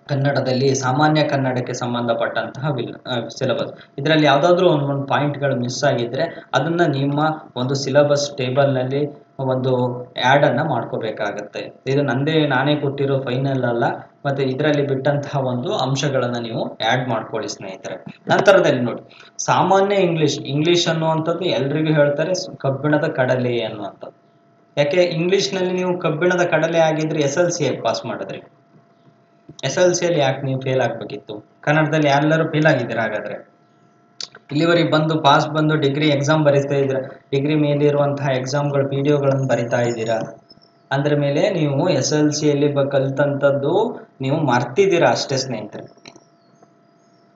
ಕನ್ನಡದಲ್ಲಿ ಸಾಮಾನ್ಯ ಕನ್ನಡಕ್ಕೆ ಸಂಬಂಧಪಟ್ಟಂತಹ ಸಿಲೆಬಸ್. ಇದರಲ್ಲಿ ಯಾವ್ದಾದ್ರು ಒಂದು ಪಾಯಿಂಟ್ಗಳು ಮಿಸ್ ಆಗಿದ್ರೆ ಅದನ್ನ ನಿಮ್ಮ ಒಂದು ಸಿಲೆಬಸ್ ಟೇಬಲ್ ನಲ್ಲಿ ಒಂದು ಆಡ್ ಅನ್ನ ಮಾಡ್ಕೋಬೇಕಾಗತ್ತೆ. ಇದು ನಾನೇ ಕೊಟ್ಟಿರೋ ಫೈನಲ್ ಅಲ್ಲ, ಮತ್ತೆ ಇದರಲ್ಲಿ ಬಿಟ್ಟಂತಹ ಒಂದು ಅಂಶಗಳನ್ನ ನೀವು ಆಡ್ ಮಾಡ್ಕೊಳ್ಳಿ ಸ್ನೇಹಿತರೆ. ನಂತರದಲ್ಲಿ ನೋಡಿ, ಸಾಮಾನ್ಯ ಇಂಗ್ಲಿಷ್ ಅನ್ನುವಂಥದ್ದು ಎಲ್ರಿಗೂ ಹೇಳ್ತಾರೆ ಕಬ್ಬಿಣದ ಕಡಲೆ ಅನ್ನುವಂಥದ್ದು. ಯಾಕೆ ಇಂಗ್ಲಿಷ್ನಲ್ಲಿ ನೀವು ಕಬ್ಬಿಣದ ಕಡಲೆ ಆಗಿದ್ರೆ SLC ಯಾಕೆ ಪಾಸ್ ಮಾಡಿದ್ರಿ? SLC ಅಲ್ಲಿ ಯಾಕೆ ನೀವು ಫೇಲ್ ಆಗ್ಬೇಕಿತ್ತು? ಕನ್ನಡದಲ್ಲಿ ಎಲ್ಲರೂ ಫೇಲ್ ಆಗಿದ್ದೀರಾ ಹಾಗಾದ್ರೆ? ಇಲ್ಲಿವರೆಗೆ ಬಂದು ಡಿಗ್ರಿ ಎಕ್ಸಾಮ್ ಬರೀತಾ ಇದ್ದೀರಾ, ಡಿಗ್ರಿ ಮೇಲೆ ಇರುವಂತಹ ಎಕ್ಸಾಮ್ಗಳ PDOಗಳನ್ನು ಬರಿತಾ ಇದ್ದೀರಾ ಅಂದ್ರ ಮೇಲೆ ನೀವು SLC ಅಲ್ಲಿ ಕಲ್ತಂತದ್ದು ನೀವು ಮರ್ತಿದ್ದೀರಾ ಅಷ್ಟೇ ಸ್ನೇಹಿತರೆ.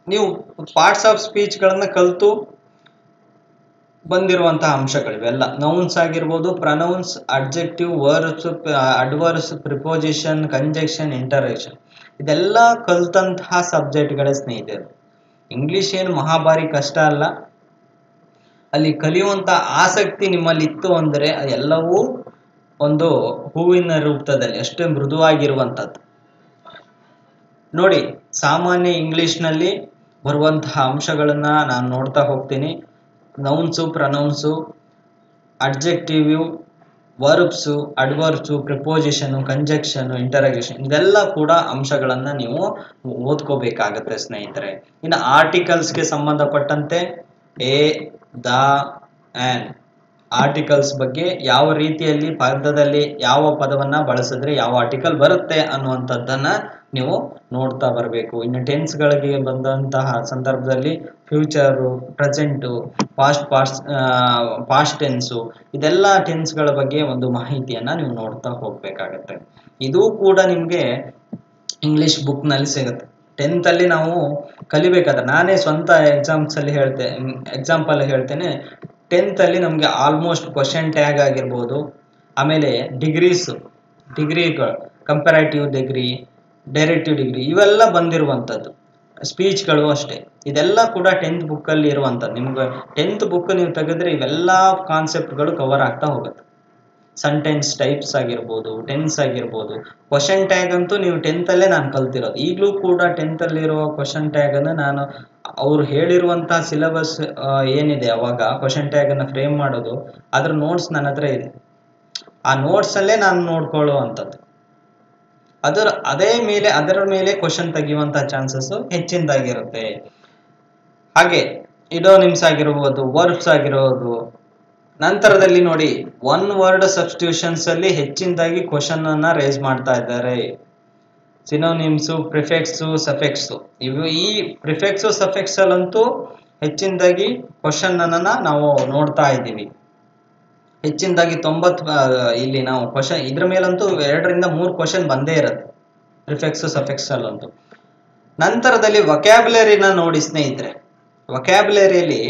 ನೀವು ಪಾರ್ಟ್ಸ್ ಆಫ್ ಸ್ಪೀಚ್ ಗಳನ್ನ ಕಲ್ತು ಬಂದಿರುವಂತಹ ಅಂಶಗಳು ಇವೆಲ್ಲ. ನೌನ್ಸ್ ಆಗಿರ್ಬೋದು, pronouns, adjective, verbs, adverbs, preposition, conjunction, interjection, ಇದೆಲ್ಲ ಕಲ್ತಂತಹ ಸಬ್ಜೆಕ್ಟ್ಗಳೇ ಸ್ನೇಹಿತರು. ಇಂಗ್ಲಿಷ್ ಏನು ಮಹಾಭಾರಿ ಕಷ್ಟ ಅಲ್ಲ. ಅಲ್ಲಿ ಕಲಿಯುವಂತ ಆಸಕ್ತಿ ನಿಮ್ಮಲ್ಲಿ ಇತ್ತು ಅಂದ್ರೆ ಎಲ್ಲವೂ ಒಂದು ಹೂವಿನ ರೂಪದಲ್ಲಿ ಅಷ್ಟೇ ಮೃದುವಾಗಿರುವಂತದ್ದು. ನೋಡಿ, ಸಾಮಾನ್ಯ ಇಂಗ್ಲಿಷ್ನಲ್ಲಿ ಬರುವಂತಹ ಅಂಶಗಳನ್ನ ನಾನು ನೋಡ್ತಾ ಹೋಗ್ತೀನಿ. Nouns, pronouns, adjective, verbs, adverbs, preposition, conjunction, interjection, ಇದೆಲ್ಲ ಕೂಡ ಅಂಶಗಳನ್ನ ನೀವು ಓದ್ಕೋಬೇಕಾಗತ್ತೆ ಸ್ನೇಹಿತರೆ. ಇನ್ನು ಆರ್ಟಿಕಲ್ಸ್ಗೆ ಸಂಬಂಧಪಟ್ಟಂತೆ ಎ, ದ, ಆನ್ ಆರ್ಟಿಕಲ್ಸ್ ಬಗ್ಗೆ ಯಾವ ರೀತಿಯಲ್ಲಿ ಪದದಲ್ಲಿ ಯಾವ ಪದವನ್ನ ಬಳಸಿದ್ರೆ ಯಾವ ಆರ್ಟಿಕಲ್ ಬರುತ್ತೆ ಅನ್ನುವಂಥದ್ದನ್ನ ನೀವು ನೋಡ್ತಾ ಬರಬೇಕು. ಇನ್ನು ಟೆನ್ಸ್ಗಳಿಗೆ ಬಂದಂತಹ ಸಂದರ್ಭದಲ್ಲಿ ಫ್ಯೂಚರು, ಪ್ರೆಸೆಂಟು, ಪಾಸ್ಟ್ ಟೆನ್ಸು, ಇದೆಲ್ಲ ಟೆನ್ಸ್ಗಳ ಬಗ್ಗೆ ಒಂದು ಮಾಹಿತಿಯನ್ನ ನೀವು ನೋಡ್ತಾ ಹೋಗ್ಬೇಕಾಗತ್ತೆ. ಇದು ಕೂಡ ನಿಮ್ಗೆ ಇಂಗ್ಲಿಷ್ ಬುಕ್ ನಲ್ಲಿ ಸಿಗುತ್ತೆ. 10th ಅಲ್ಲಿ ನಾವು ಕಲಿಬೇಕಾದ್ರೆ ನಾನೇ ಸ್ವಂತ ಎಕ್ಸಾಂಪಲ್ ಹೇಳ್ತೇನೆ. 10th ಅಲ್ಲಿ ನಮ್ಗೆ ಆಲ್ಮೋಸ್ಟ್ ಕ್ವಶನ್ ಟ್ಯಾಗ್ ಆಗಿರ್ಬೋದು, ಆಮೇಲೆ ಡಿಗ್ರಿಗಳು, ಕಂಪ್ಯಾರೇಟಿವ್ ಡಿಗ್ರಿ, ಡೈರೆಕ್ಟಿವ್ ಡಿಗ್ರಿ, ಇವೆಲ್ಲ ಬಂದಿರುವಂಥದ್ದು. ಸ್ಪೀಚ್ಗಳು ಅಷ್ಟೇ. ಇದೆಲ್ಲ ಕೂಡ 10th ಬುಕ್ ಅಲ್ಲಿ ಇರುವಂಥದ್ದು. ನಿಮ್ಗೆ 10th ಬುಕ್ ನೀವು ತೆಗೆದ್ರೆ ಇವೆಲ್ಲ ಕಾನ್ಸೆಪ್ಟ್ಗಳು ಕವರ್ ಆಗ್ತಾ ಹೋಗುತ್ತೆ. ಸೆಂಟೆನ್ಸ್ ಟೈಪ್ಸ್ ಆಗಿರ್ಬೋದು, ಟೆನ್ಸ್ ಆಗಿರ್ಬೋದು, ಕ್ವಶನ್ ಟ್ಯಾಗ್ ಅಂತೂ ನೀವು 10th ಅಲ್ಲೇ ನಾನು ಕಲ್ತಿರೋದು. ಈಗಲೂ ಕೂಡ 10th ಅಲ್ಲಿ ಇರುವ ಕ್ವಶನ್ ಟ್ಯಾಗ್ ಅನ್ನು ನಾನು ಅವ್ರು ಹೇಳಿರುವಂತಹ ಸಿಲೆಬಸ್ ಏನಿದೆ ಅವಾಗ ಕ್ವಶನ್ ಟ್ಯಾಗ್ ಅನ್ನ ಫ್ರೇಮ್ ಮಾಡೋದು, ಅದ್ರ ನೋಟ್ಸ್ ನನ್ನ ಹತ್ರ ಇದೆ. ಆ ನೋಟ್ಸ್ ಅಲ್ಲೇ ನಾನು ನೋಡ್ಕೊಳ್ಳುವಂಥದ್ದು. ಅದರ ಮೇಲೆ ಕ್ವಶನ್ ತೆಗೆಯುವಂತಹ ಚಾನ್ಸಸ್ ಹೆಚ್ಚಿನದಾಗಿರುತ್ತೆ. ಹಾಗೆ ಇಡೋನಿಮ್ಸ್ ಆಗಿರ್ಬೋದು, ವರ್ಬ್ಸ್ ಆಗಿರೋದು. ನಂತರದಲ್ಲಿ ನೋಡಿ, ಒನ್ ವರ್ಡ್ ಸಬ್ಸ್ಟಿಟ್ಯೂಷನ್ಸ್ ಅಲ್ಲಿ ಹೆಚ್ಚಿನದಾಗಿ ಕ್ವಶನ್ ಅನ್ನ ರೇಸ್ ಮಾಡ್ತಾ ಇದ್ದಾರೆ. ಸಿನೋನಿಮ್ಸು, ಪ್ರಿಫೆಕ್ಸು, ಸಫೆಕ್ಸು, ಈ ಪ್ರಿಫೆಕ್ಸು, ಸಫೆಕ್ಸ್ ಅಲ್ಲಂತೂ ಹೆಚ್ಚಿನದಾಗಿ ಕ್ವಶನ್ ಅನ್ನ ನಾವು ನೋಡ್ತಾ ಇದ್ದೀವಿ. ಹೆಚ್ಚಿನದಾಗಿ 90 ಇಲ್ಲಿ ನಾವು ಕ್ವಶನ್ ಇದ್ರ ಮೇಲಂತೂ 2 ರಿಂದ 3 ಕ್ವಶನ್ ಬಂದೇ ಇರುತ್ತೆ ಪ್ರಿಫೆಕ್ಸು, ಸಫೆಕ್ಸ್ ಅಲ್ಲಂತೂ. ನಂತರದಲ್ಲಿ ವೊಕ್ಯಾಬ್ಯುಲರಿನ ನೋಡಿ ಸ್ನೇಹಿತರೆ. ವೊಕ್ಯಾಬ್ಯುಲರಿಯಲ್ಲಿ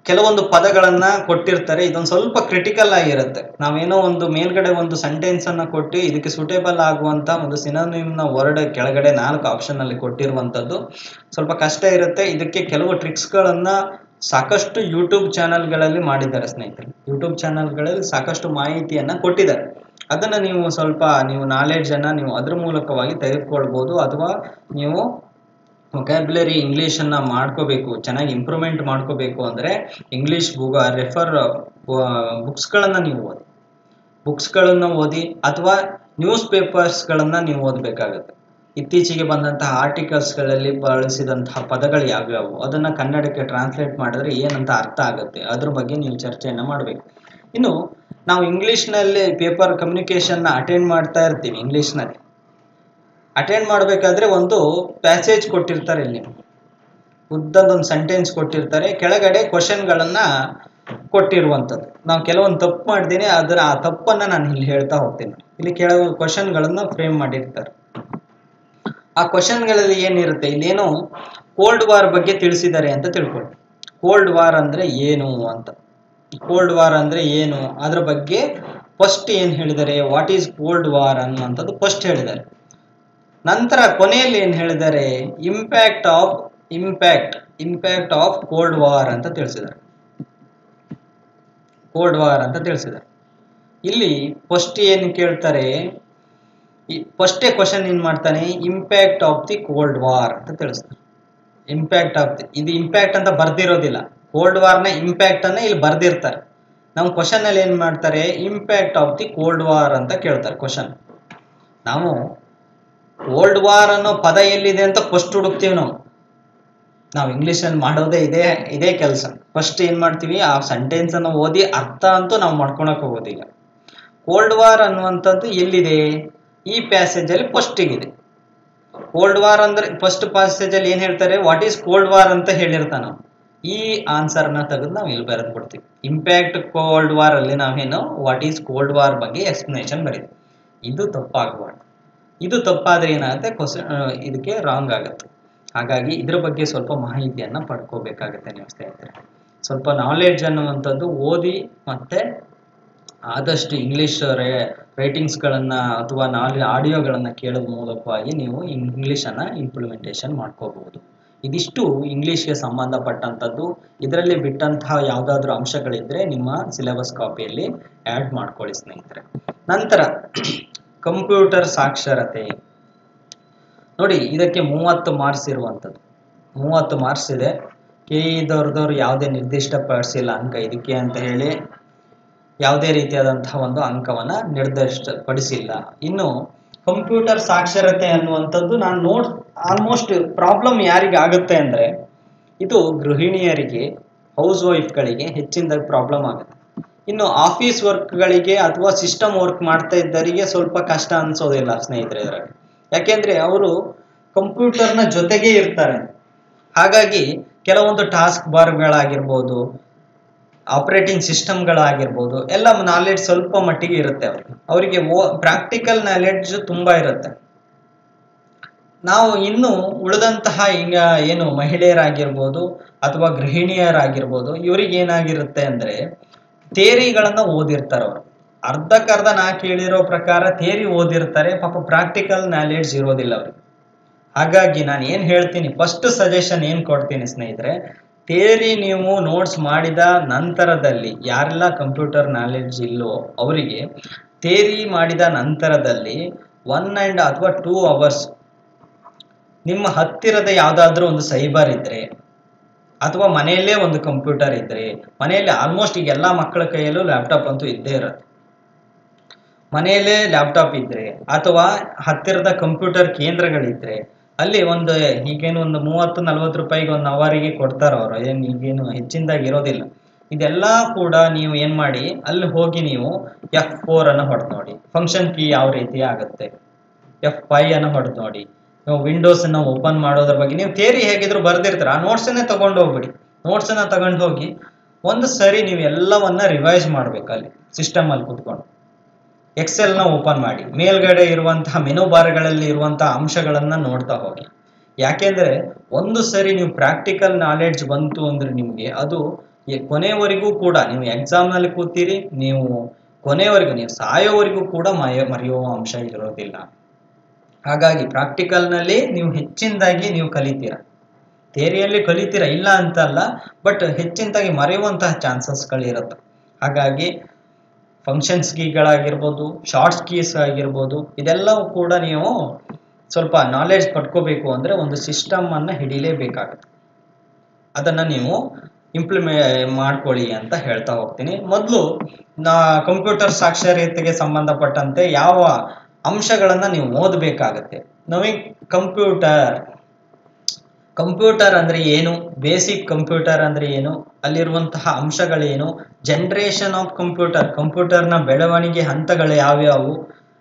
ಕೆಲವೊಂದು ಪದಗಳನ್ನ ಕೊಟ್ಟಿರ್ತಾರೆ. ಇದೊಂದು ಸ್ವಲ್ಪ ಕ್ರಿಟಿಕಲ್ ಆಗಿರುತ್ತೆ. ನಾವೇನೋ ಒಂದು ಮೇಲ್ಗಡೆ ಒಂದು ಸೆಂಟೆನ್ಸ್ ಅನ್ನ ಕೊಟ್ಟು ಇದಕ್ಕೆ ಸೂಟೇಬಲ್ ಆಗುವಂತ ಒಂದು ಸಿನೋನಿಮ್ ನ ವರ್ಡ್ ಕೆಳಗಡೆ 4 ಆಪ್ಷನ್ ಅಲ್ಲಿ ಕೊಟ್ಟಿರುವಂತದ್ದು ಸ್ವಲ್ಪ ಕಷ್ಟ ಇರುತ್ತೆ. ಇದಕ್ಕೆ ಕೆಲವು ಟ್ರಿಕ್ಸ್ ಗಳನ್ನ ಸಾಕಷ್ಟು ಯೂಟ್ಯೂಬ್ ಚಾನೆಲ್ಗಳಲ್ಲಿ ಮಾಡಿದ್ದಾರೆ ಸ್ನೇಹಿತರೆ. ಯೂಟ್ಯೂಬ್ ಚಾನೆಲ್ಗಳಲ್ಲಿ ಸಾಕಷ್ಟು ಮಾಹಿತಿಯನ್ನ ಕೊಟ್ಟಿದ್ದಾರೆ. ಅದನ್ನ ನೀವು ನಾಲೆಡ್ಜ್ ಅನ್ನ ನೀವು ಅದ್ರ ಮೂಲಕವಾಗಿ ತೆಗೆದುಕೊಳ್ಬಹುದು. ಅಥವಾ ನೀವು ವೊಕ್ಯಾಬ್ಯುಲರಿ ಇಂಗ್ಲಿಷ್ ಅನ್ನ ಮಾಡ್ಕೋಬೇಕು, ಚೆನ್ನಾಗಿ ಇಂಪ್ರೂವ್ಮೆಂಟ್ ಮಾಡ್ಕೋಬೇಕು ಅಂದ್ರೆ ಇಂಗ್ಲಿಷ್ ಬುಕ್ಸ್ಗಳನ್ನ ನೀವು ಓದಿ ಅಥವಾ ನ್ಯೂಸ್ ಪೇಪರ್ಸ್ಗಳನ್ನ ನೀವು ಓದಬೇಕಾಗುತ್ತೆ. ಇತ್ತೀಚೆಗೆ ಬಂದಂತಹ ಆರ್ಟಿಕಲ್ಸ್ಗಳಲ್ಲಿ ಬಳಸಿದಂತಹ ಪದಗಳು ಯಾವ್ಯಾವು, ಅದನ್ನ ಕನ್ನಡಕ್ಕೆ ಟ್ರಾನ್ಸ್ಲೇಟ್ ಮಾಡಿದ್ರೆ ಏನಂತ ಅರ್ಥ ಆಗುತ್ತೆ, ಅದ್ರ ಬಗ್ಗೆ ನೀವು ಚರ್ಚೆಯನ್ನ ಮಾಡಬೇಕು. ಇನ್ನು ನಾವು ಇಂಗ್ಲಿಷ್ನಲ್ಲಿ ಪೇಪರ್ ಕಮ್ಯುನಿಕೇಶನ್ ಅಟೆಂಡ್ ಮಾಡ್ತಾ ಇರ್ತೀವಿ. ಇಂಗ್ಲಿಷ್ನಲ್ಲಿ ಅಟೆಂಡ್ ಮಾಡಬೇಕಾದ್ರೆ ಒಂದು ಪ್ಯಾಸೇಜ್ ಕೊಟ್ಟಿರ್ತಾರೆ. ಇಲ್ಲಿ ಉದ್ದದೊಂದು ಸೆಂಟೆನ್ಸ್ ಕೊಟ್ಟಿರ್ತಾರೆ, ಕೆಳಗಡೆ ಕ್ವಶನ್ಗಳನ್ನ ಕೊಟ್ಟಿರುವಂಥದ್ದು. ನಾವು ಕೆಲವೊಂದು ತಪ್ಪು ಮಾಡಿದ್ದೀನಿ, ಆ ತಪ್ಪನ್ನ ನಾನು ಇಲ್ಲಿ ಹೇಳ್ತಾ ಹೋಗ್ತೀನಿ. ಇಲ್ಲಿ ಕೆಲವು ಕ್ವಶನ್ಗಳನ್ನ ಫ್ರೇಮ್ ಮಾಡಿರ್ತಾರೆ. ಆ ಕ್ವಶನ್ಗಳಲ್ಲಿ ಏನಿರುತ್ತೆ, ಇಲ್ಲೇನೋ ಕೋಲ್ಡ್ ವಾರ್ ಬಗ್ಗೆ ತಿಳಿಸಿದ್ದಾರೆ ಅಂತ ತಿಳ್ಕೊಳ್ಳಿ. ಕೋಲ್ಡ್ ವಾರ್ ಅಂದ್ರೆ ಏನು ಅಂತ, ಕೋಲ್ಡ್ ವಾರ್ ಅಂದ್ರೆ ಏನು, ಅದ್ರ ಬಗ್ಗೆ ಫಸ್ಟ್ ಏನ್ ಹೇಳಿದ್ದಾರೆ, ವಾಟ್ ಈಸ್ ಕೋಲ್ಡ್ ವಾರ್ ಅನ್ನುವಂಥದ್ದು ಫಸ್ಟ್ ಹೇಳಿದ್ದಾರೆ. ನಂತರ ಕೊನೆಯಲ್ಲಿ ಏನ್ ಹೇಳಿದ್ದಾರೆ, ಇಂಪ್ಯಾಕ್ಟ್ ಆಫ್ ಕೋಲ್ಡ್ ವಾರ್ ಅಂತ ತಿಳಿಸಿದ್ದಾರೆ. ಕೋಲ್ಡ್ ವಾರ್ ಅಂತ ತಿಳಿಸಿದ್ದಾರೆ. ಇಲ್ಲಿ ಫಸ್ಟ್ ಏನ್ ಕೇಳ್ತಾರೆ, ಫಸ್ಟೇ ಕ್ವಶನ್ ಏನ್ ಮಾಡ್ತಾನೆ, impact of the cold war ಅಂತ ತಿಳಿಸ್ತಾರೆ. ಇದು ಇಂಪ್ಯಾಕ್ಟ್ ಅಂತ ಬರ್ದಿರೋದಿಲ್ಲ. ಕೋಲ್ಡ್ ವಾರ್ನ ಇಂಪ್ಯಾಕ್ಟ್ ಅನ್ನ ಇಲ್ಲಿ ಬರ್ದಿರ್ತಾರೆ. ನಾವು ಕ್ವಶನ್ ಅಲ್ಲಿ ಏನ್ ಮಾಡ್ತಾರೆ, impact of the cold war ಅಂತ ಕೇಳ್ತಾರೆ ಕ್ವಶನ್. ನಾವು ಕೋಲ್ಡ್ ವಾರ್ ಅನ್ನೋ ಪದ ಎಲ್ಲಿದೆ ಅಂತ ಫಸ್ಟ್ ಹುಡುಕ್ತೀವಿ ನಾವು. ನಾವು ಇಂಗ್ಲಿಷಲ್ಲಿ ಮಾಡೋದೇ ಇದೇ ಕೆಲಸ. ಫಸ್ಟ್ ಏನ್ ಮಾಡ್ತೀವಿ, ಆ ಸೆಂಟೆನ್ಸ್ ಅನ್ನು ಓದಿ ಅರ್ಥ ಅಂತೂ ನಾವು ಮಾಡ್ಕೊಳಕ್ ಹೋಗೋದಿಲ್ಲ. ಕೋಲ್ಡ್ ವಾರ್ ಅನ್ನುವಂಥದ್ದು ಎಲ್ಲಿದೆ, ಈ ಪ್ಯಾಸೇಜ್ ಅಲ್ಲಿ ಫಸ್ಟಿಗಿದೆ. ಕೋಲ್ಡ್ ವಾರ್ ಅಂದ್ರೆ ಫಸ್ಟ್ ಪ್ಯಾಸೇಜ್ ಅಲ್ಲಿ ಏನ್ ಹೇಳ್ತಾರೆ, ವಾಟ್ ಈಸ್ ಕೋಲ್ಡ್ ವಾರ್ ಅಂತ ಹೇಳಿರ್ತಾನ. ಈ ಆನ್ಸರ್ ನ ತೆಗೆದು ನಾವು ಇಲ್ಲಿ ಬರೆದು ಬಿಡ್ತೀವಿ. ಇಂಪ್ಯಾಕ್ಟ್ ಕೋಲ್ಡ್ ವಾರ್ ಅಲ್ಲಿ ನಾವೇನು ವಾಟ್ ಈಸ್ ಕೋಲ್ಡ್ ವಾರ್ ಬಗ್ಗೆ ಎಕ್ಸ್ಪ್ಲನೇಷನ್ ಬರೀತೀವಿ. ಇದು ತಪ್ಪಾಗಬಾರ್ದು. ಇದು ತಪ್ಪಾದ್ರೆ ಏನಾಗುತ್ತೆ, ಇದಕ್ಕೆ ರಾಂಗ್ ಆಗುತ್ತೆ. ಹಾಗಾಗಿ ಇದ್ರ ಬಗ್ಗೆ ಸ್ವಲ್ಪ ಮಾಹಿತಿಯನ್ನ ಪಡ್ಕೋಬೇಕಾಗುತ್ತೆ ನೀವು ಸ್ನೇಹಿತರೆ. ಸ್ವಲ್ಪ ನಾಲೆಡ್ಜ್ ಅನ್ನುವಂಥದ್ದು ಓದಿ ಮತ್ತೆ ಆದಷ್ಟು ಇಂಗ್ಲಿಷ್ ರೈಟಿಂಗ್ಸ್ಗಳನ್ನ ಅಥವಾ ಆಡಿಯೋಗಳನ್ನ ಕೇಳೋದ್ ಮೂಲಕವಾಗಿ ನೀವು ಇಂಗ್ಲಿಷನ್ನು ಇಂಪ್ಲಿಮೆಂಟೇಷನ್ ಮಾಡ್ಕೋಬಹುದು. ಇದಿಷ್ಟು ಇಂಗ್ಲಿಷ್ಗೆ ಸಂಬಂಧಪಟ್ಟಂಥದ್ದು. ಇದರಲ್ಲಿ ಬಿಟ್ಟಂತಹ ಯಾವುದಾದ್ರೂ ಅಂಶಗಳಿದ್ರೆ ನಿಮ್ಮ ಸಿಲೆಬಸ್ ಕಾಪಿಯಲ್ಲಿ ಆ್ಯಡ್ ಮಾಡ್ಕೊಳ್ಳಿ ಸ್ನೇಹಿತರೆ. ನಂತರ ಕಂಪ್ಯೂಟರ್ ಸಾಕ್ಷರತೆ ನೋಡಿ, ಇದಕ್ಕೆ 30 ಮಾರ್ಕ್ಸ್ ಇರುವಂಥದ್ದು. 30 ಮಾರ್ಕ್ಸ್ ಇದೆ. ಕೆಇದವ್ರದವ್ರು ಯಾವುದೇ ನಿರ್ದಿಷ್ಟಪಡಿಸಿಲ್ಲ ಅಂಕ ಇದಕ್ಕೆ ಅಂತ ಹೇಳಿ, ಯಾವುದೇ ರೀತಿಯಾದಂತಹ ಒಂದು ಅಂಕವನ್ನ ನಿರ್ದಿಷ್ಟಪಡಿಸಿಲ್ಲ. ಇನ್ನು ಕಂಪ್ಯೂಟರ್ ಸಾಕ್ಷರತೆ ಅನ್ನುವಂಥದ್ದು ನಾನು ಆಲ್ಮೋಸ್ಟ್ ಪ್ರಾಬ್ಲಮ್ ಯಾರಿಗೆ ಆಗುತ್ತೆ ಅಂದ್ರೆ, ಇದು ಗೃಹಿಣಿಯರಿಗೆ, ಹೌಸ್ ವೈಫ್ಗಳಿಗೆ ಹೆಚ್ಚಿನದಾಗಿ ಪ್ರಾಬ್ಲಮ್ ಆಗುತ್ತೆ. ಇನ್ನು ಆಫೀಸ್ ವರ್ಕ್ಗಳಿಗೆ ಅಥವಾ ಸಿಸ್ಟಮ್ ವರ್ಕ್ ಮಾಡ್ತಾ ಇದ್ದವರಿಗೆ ಸ್ವಲ್ಪ ಕಷ್ಟ ಅನ್ಸೋದಿಲ್ಲ ಸ್ನೇಹಿತರೆ ಇದರಲ್ಲಿ. ಯಾಕೆಂದ್ರೆ ಅವರು ಕಂಪ್ಯೂಟರ್ನ ಜೊತೆಗೆ ಇರ್ತಾರೆ. ಹಾಗಾಗಿ ಕೆಲವೊಂದು ಟಾಸ್ಕ್ ಬಾರ್ಗಳಾಗಿರ್ಬೋದು, ಆಪರೇಟಿಂಗ್ ಸಿಸ್ಟಮ್ಗಳಾಗಿರ್ಬೋದು, ಎಲ್ಲ ನಾಲೆಡ್ಜ್ ಸ್ವಲ್ಪ ಮಟ್ಟಿಗೆ ಇರುತ್ತೆ ಅವರಿಗೆ ಪ್ರಾಕ್ಟಿಕಲ್ ನಾಲೆಡ್ಜ್ ತುಂಬಾ ಇರುತ್ತೆ. ನಾವು ಇನ್ನು ಉಳಿದಂತಹ ಈಗ ಏನು ಮಹಿಳೆಯರಾಗಿರ್ಬೋದು ಅಥವಾ ಗೃಹಿಣಿಯರಾಗಿರ್ಬೋದು, ಇವ್ರಿಗೆ ಏನಾಗಿರುತ್ತೆ ಅಂದ್ರೆ ಥಿಯರಿಗಳನ್ನ ಓದಿರ್ತಾರೆ ಅವರು. ಅರ್ಧಕ್ಕರ್ಧ ನಾ ಕೇಳಿರೋ ಪ್ರಕಾರ ಥಿಯರಿ ಓದಿರ್ತಾರೆ, ಪಾಪ ಪ್ರಾಕ್ಟಿಕಲ್ ನಾಲೆಡ್ಜ್ ಇರೋದಿಲ್ಲ ಅವ್ರಿಗೆ. ಹಾಗಾಗಿ ನಾನು ಏನ್ ಹೇಳ್ತೀನಿ, ಫಸ್ಟ್ ಸಜೆಷನ್ ಏನ್ ಕೊಡ್ತೀನಿ ಸ್ನೇಹಿತರೆ, ಥಿಯರಿ ನೀವು ನೋಟ್ಸ್ ಮಾಡಿದ ನಂತರದಲ್ಲಿ ಯಾರೆಲ್ಲ ಕಂಪ್ಯೂಟರ್ ನಾಲೆಡ್ಜ್ ಇಲ್ಲೋ ಅವರಿಗೆ ಥಿಯರಿ ಮಾಡಿದ ನಂತರದಲ್ಲಿ 1 ಅಥವಾ 2 ಅವರ್ಸ್ ನಿಮ್ಮ ಹತ್ತಿರದ ಯಾವ್ದಾದ್ರೂ ಒಂದು ಸೈಬರ್ ಇದ್ರೆ ಅಥವಾ ಮನೆಯಲ್ಲೇ ಒಂದು ಕಂಪ್ಯೂಟರ್ ಇದ್ರೆ, ಮನೆಯಲ್ಲಿ ಆಲ್ಮೋಸ್ಟ್ ಈಗ ಎಲ್ಲ ಮಕ್ಕಳ ಕೈಯಲ್ಲೂ ಲ್ಯಾಪ್ಟಾಪ್ ಅಂತೂ ಇದ್ದೇ ಇರುತ್ತೆ. ಮನೆಯಲ್ಲೇ ಲ್ಯಾಪ್ಟಾಪ್ ಇದ್ರೆ ಅಥವಾ ಹತ್ತಿರದ ಕಂಪ್ಯೂಟರ್ ಕೇಂದ್ರಗಳಿದ್ರೆ ಅಲ್ಲಿ ಈಗೇನು ಒಂದು 30-40 ರೂಪಾಯಿಗೆ 1 ಅವರಿಗೆ ಕೊಡ್ತಾರ ಅವರು. ಈಗೇನು ಹೆಚ್ಚಿನದಾಗಿ ಇರೋದಿಲ್ಲ. ಇದೆಲ್ಲ ಕೂಡ ನೀವು ಏನ್ ಮಾಡಿ, ಅಲ್ಲಿ ಹೋಗಿ ನೀವು F4 ಅನ್ನು ಹೊಡೆದು ನೋಡಿ, ಫಂಕ್ಷನ್ ಕೀ ಯಾವ ರೀತಿ ಆಗುತ್ತೆ. F5 ಅನ್ನು ಹೊಡೆದು ನೋಡಿ, ನೀವು ವಿಂಡೋಸ್ ಅನ್ನ ಓಪನ್ ಮಾಡೋದ್ರ ಬಗ್ಗೆ ನೀವು ಥಿಯರಿ ಹೇಗಿದ್ರು ಬರ್ದಿರ್ತೀರ, ಆ ನೋಟ್ಸ್ ಅನ್ನೇ ತಗೊಂಡು ಹೋಗ್ಬಿಡಿ. ನೋಟ್ಸ್ ಅನ್ನ ತಗೊಂಡು ಹೋಗಿ ಒಂದು ಸರಿ ನೀವು ಎಲ್ಲವನ್ನ ರಿವೈಸ್ ಮಾಡ್ಬೇಕು. ಅಲ್ಲಿ ಸಿಸ್ಟಮ್ ಅಲ್ಲಿ ಕುತ್ಕೊಂಡು ಎಕ್ಸೆಲ್ ನ ಓಪನ್ ಮಾಡಿ, ಮೇಲ್ಗಡೆ ಇರುವಂತಹ ಮೆನು ಬಾರ್ಗಳಲ್ಲಿ ಇರುವಂತಹ ಅಂಶಗಳನ್ನ ನೋಡ್ತಾ ಹೋಗಿ. ಯಾಕೆಂದ್ರೆ ಒಂದು ಸರಿ ನೀವು ಪ್ರಾಕ್ಟಿಕಲ್ ನಾಲೆಡ್ಜ್ ಬಂತು ಅಂದ್ರೆ ನಿಮ್ಗೆ ಅದು ಕೊನೆವರೆಗೂ ಕೂಡ, ನೀವು ಎಕ್ಸಾಮ್ ನಲ್ಲಿ ಕೂತೀರಿ, ನೀವು ಕೊನೆವರೆಗೂ ನೀವು ಸಾಯೋವರೆಗೂ ಕೂಡ ಮರೆಯುವ ಅಂಶ ಇರೋದಿಲ್ಲ. ಹಾಗಾಗಿ ಪ್ರಾಕ್ಟಿಕಲ್ ನಲ್ಲಿ ನೀವು ಹೆಚ್ಚಿನದಾಗಿ ನೀವು ಕಲಿತೀರಾ, ಥಿಯರಿಯಲ್ಲಿ ಕಲಿತೀರಾ ಇಲ್ಲ ಅಂತಲ್ಲ, ಬಟ್ ಹೆಚ್ಚಿನದಾಗಿ ಮರೆಯುವಂತಹ ಚಾನ್ಸಸ್ಗಳಿರುತ್ತೆ. ಹಾಗಾಗಿ ಫಂಕ್ಷನ್ಸ್ ಕೀಗಳಾಗಿರ್ಬೋದು, ಶಾರ್ಟ್ಸ್ ಕೀಸ್ ಆಗಿರ್ಬೋದು, ಇದೆಲ್ಲವೂ ಕೂಡ ನೀವು ಸ್ವಲ್ಪ ನಾಲೆಡ್ಜ್ ಪಡ್ಕೋಬೇಕು ಅಂದ್ರೆ ಒಂದು ಸಿಸ್ಟಮ್ ಅನ್ನ ಹಿಡಿಲೇಬೇಕಾಗುತ್ತೆ. ಅದನ್ನ ನೀವು ಮಾಡ್ಕೊಳ್ಳಿ ಅಂತ ಹೇಳ್ತಾ ಹೋಗ್ತೀನಿ. ಮೊದಲು ಕಂಪ್ಯೂಟರ್ ಸಾಕ್ಷರತೆಗೆ ಸಂಬಂಧಪಟ್ಟಂತೆ ಯಾವ ಅಂಶಗಳನ್ನ ನೀವು ಓದಬೇಕಾಗತ್ತೆ. ನಮಗೆ ಕಂಪ್ಯೂಟರ್ ಅಂದ್ರೆ ಏನು, ಬೇಸಿಕ್ ಕಂಪ್ಯೂಟರ್ ಅಂದ್ರೆ ಏನು, ಅಲ್ಲಿರುವಂತಹ ಅಂಶಗಳೇನು, ಜನರೇಷನ್ ಆಫ್ ಕಂಪ್ಯೂಟರ್ನ ಬೆಳವಣಿಗೆ ಹಂತಗಳು ಯಾವ್ಯಾವು,